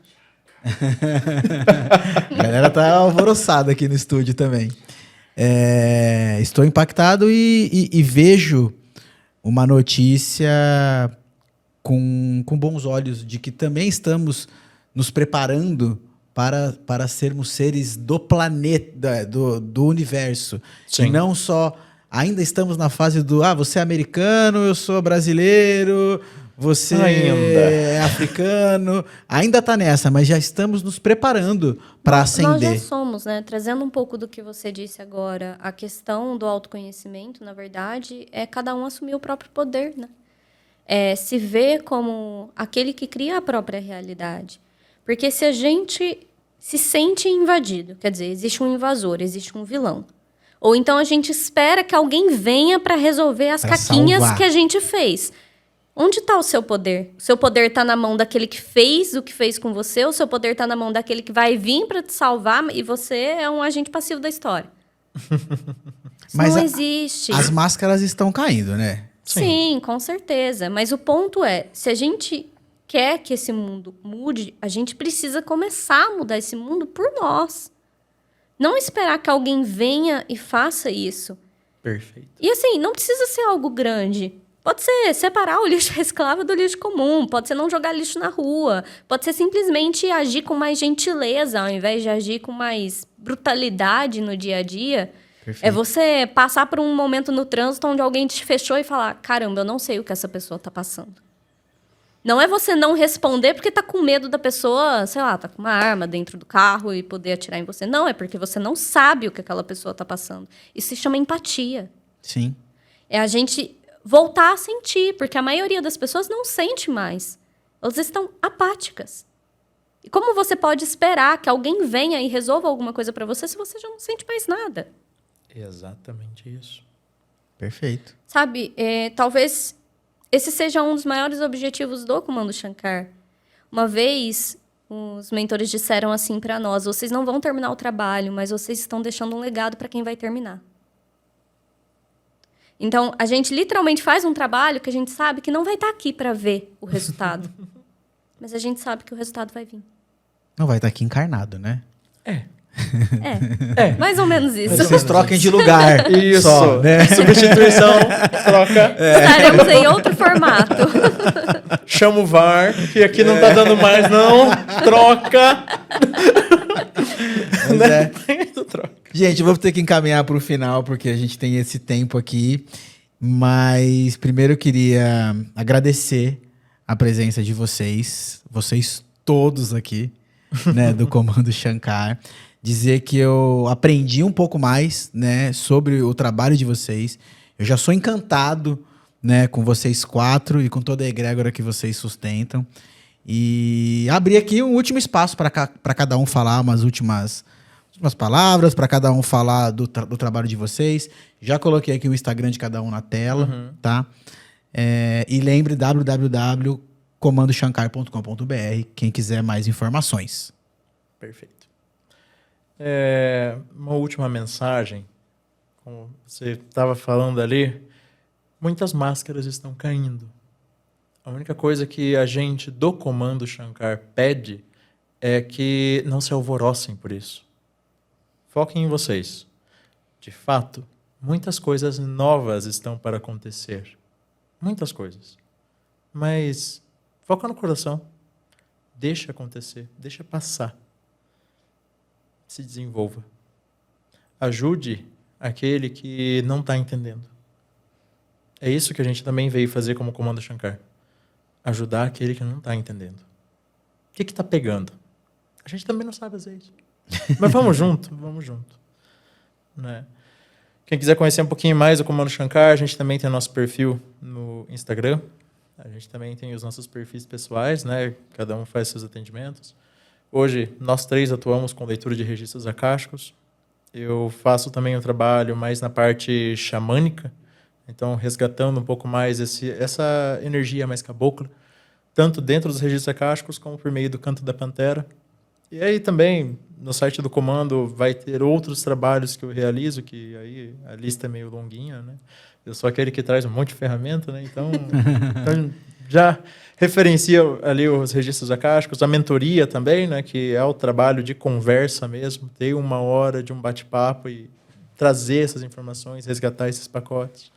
A galera tá alvoroçada aqui no estúdio também. Estou impactado e vejo uma notícia com bons olhos de que também estamos nos preparando para sermos seres do planeta, do universo. Sim. E não só... Ainda estamos na fase do... você é americano, eu sou brasileiro, você é africano. Ainda está nessa, mas já estamos nos preparando para ascender. Nós já somos, né? Trazendo um pouco do que você disse agora, a questão do autoconhecimento, na verdade, é cada um assumir o próprio poder, né? Se ver como aquele que cria a própria realidade. Porque se a gente se sente invadido, quer dizer, existe um invasor, existe um vilão. Ou então a gente espera que alguém venha para resolver as Pra caquinhas salvar. que a gente fez. Onde está o seu poder? O seu poder está na mão daquele que fez o que fez com você, ou o seu poder está na mão daquele que vai vir para te salvar e você é um agente passivo da história. Isso Mas não existe. As máscaras estão caindo, né? Sim, com certeza. Mas o ponto é, se a gente quer que esse mundo mude, a gente precisa começar a mudar esse mundo por nós. Não esperar que alguém venha e faça isso. Perfeito. E assim, não precisa ser algo grande. Pode ser separar o lixo reciclável do lixo comum, pode ser não jogar lixo na rua, pode ser simplesmente agir com mais gentileza, ao invés de agir com mais brutalidade no dia a dia. Perfeito. É você passar por um momento no trânsito onde alguém te fechou e falar, caramba, eu não sei o que essa pessoa está passando. Não é você não responder porque tá com medo da pessoa, sei lá, tá com uma arma dentro do carro e poder atirar em você. Não, é porque você não sabe o que aquela pessoa tá passando. Isso se chama empatia. Sim. É a gente voltar a sentir, porque a maioria das pessoas não sente mais. Elas estão apáticas. E como você pode esperar que alguém venha e resolva alguma coisa para você se você já não sente mais nada? Exatamente isso. Perfeito. Sabe, talvez esse seja um dos maiores objetivos do Comando Shankar. Uma vez, os mentores disseram assim para nós, vocês não vão terminar o trabalho, mas vocês estão deixando um legado para quem vai terminar. Então, a gente literalmente faz um trabalho que a gente sabe que não vai estar aqui para ver o resultado. Mas a gente sabe que o resultado vai vir. Não vai estar aqui encarnado, né? Mais ou menos isso. Vocês troquem de lugar. Isso. Só, né? Substituição, troca. Estaremos em outro formato. Chama o VAR, que aqui não tá dando mais, não. Troca. Mas Troca. Gente, eu vou ter que encaminhar para o final, porque a gente tem esse tempo aqui. Mas primeiro eu queria agradecer a presença de vocês todos aqui, né, do Comando Shankar. dizer que eu aprendi um pouco mais, né, sobre o trabalho de vocês. Eu já sou encantado, né, com vocês 4 e com toda a egrégora que vocês sustentam. E abrir aqui um último espaço para cada um falar umas últimas palavras, para cada um falar do trabalho de vocês. Já coloquei aqui o Instagram de cada um na tela, tá? E lembre www.comandoshankar.com.br, quem quiser mais informações. Perfeito. Uma última mensagem, como você estava falando ali, muitas máscaras estão caindo. A única coisa que a gente do Comando Shankar pede é que não se alvorocem por isso. Foquem em vocês. De fato, muitas coisas novas estão para acontecer. Muitas coisas. Mas foca no coração. Deixa acontecer. Deixa passar. Se desenvolva. Ajude aquele que não está entendendo. É isso que a gente também veio fazer como Comando Shankar. Ajudar aquele que não está entendendo. O que está pegando? A gente também não sabe às vezes. Mas vamos junto, vamos junto. Né? Quem quiser conhecer um pouquinho mais do Comando Shankar, a gente também tem nosso perfil no Instagram. A gente também tem os nossos perfis pessoais, né? Cada um faz seus atendimentos. Hoje, nós 3 atuamos com leitura de registros acásticos. Eu faço também um trabalho mais na parte xamânica, então resgatando um pouco mais essa energia mais cabocla, tanto dentro dos registros acásticos como por meio do Canto da Pantera. E aí também, no site do Comando, vai ter outros trabalhos que eu realizo, que aí a lista é meio longuinha, né? Eu sou aquele que traz um monte de ferramenta, né? Então já referencia ali os registros acásticos, a mentoria também, né? Que é o trabalho de conversa mesmo, ter 1 hora de um bate-papo e trazer essas informações, resgatar esses pacotes.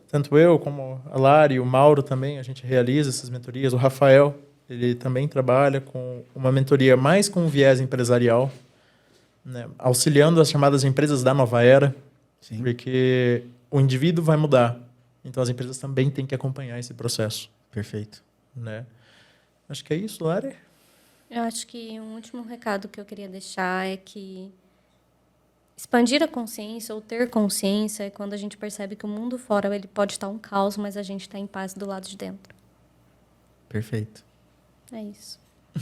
Tanto eu como a Lari, o Mauro também, a gente realiza essas mentorias. O Rafael, ele também trabalha com uma mentoria mais com viés empresarial, né? Auxiliando as chamadas empresas da nova era. Sim. Porque o indivíduo vai mudar, então as empresas também têm que acompanhar esse processo. Perfeito. Né? Acho que é isso, Lari. Eu acho que um último recado que eu queria deixar é que expandir a consciência ou ter consciência é quando a gente percebe que o mundo fora ele pode estar um caos, mas a gente está em paz do lado de dentro. Perfeito. É isso.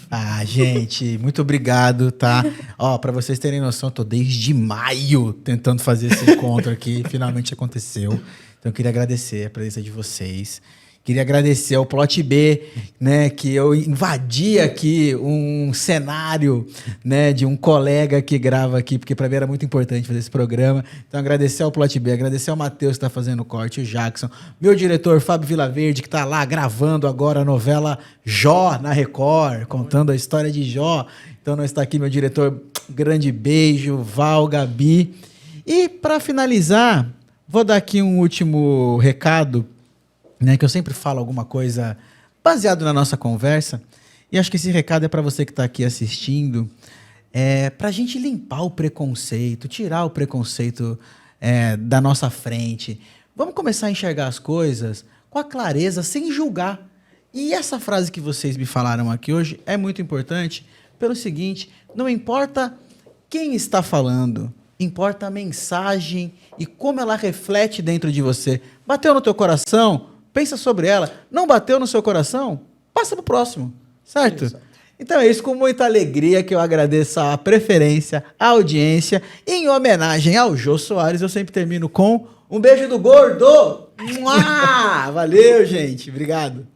Ah, gente, muito obrigado, tá? Ó, pra vocês terem noção, eu tô desde maio tentando fazer esse encontro aqui, finalmente aconteceu. Então eu queria agradecer a presença de vocês. Queria agradecer ao Plot B, né, que eu invadi aqui um cenário, né, de um colega que grava aqui, porque para mim era muito importante fazer esse programa. Então agradecer ao Plot B, agradecer ao Matheus que está fazendo o corte, o Jackson, meu diretor Fábio Vilaverde, que está lá gravando agora a novela Jó na Record, contando a história de Jó. Então não está aqui meu diretor, grande beijo, Val, Gabi. E para finalizar, vou dar aqui um último recado, né, que eu sempre falo alguma coisa baseado na nossa conversa, e acho que esse recado é para você que está aqui assistindo, para a gente limpar o preconceito, tirar o preconceito da nossa frente. Vamos começar a enxergar as coisas com a clareza, sem julgar. E essa frase que vocês me falaram aqui hoje é muito importante pelo seguinte: não importa quem está falando, importa a mensagem e como ela reflete dentro de você. Bateu no teu coração? Pensa sobre ela. Não bateu no seu coração? Passa pro próximo, certo? Exato. Então é isso, com muita alegria que eu agradeço a preferência, a audiência. E em homenagem ao Jô Soares, eu sempre termino com um beijo do gordo. Valeu, gente. Obrigado.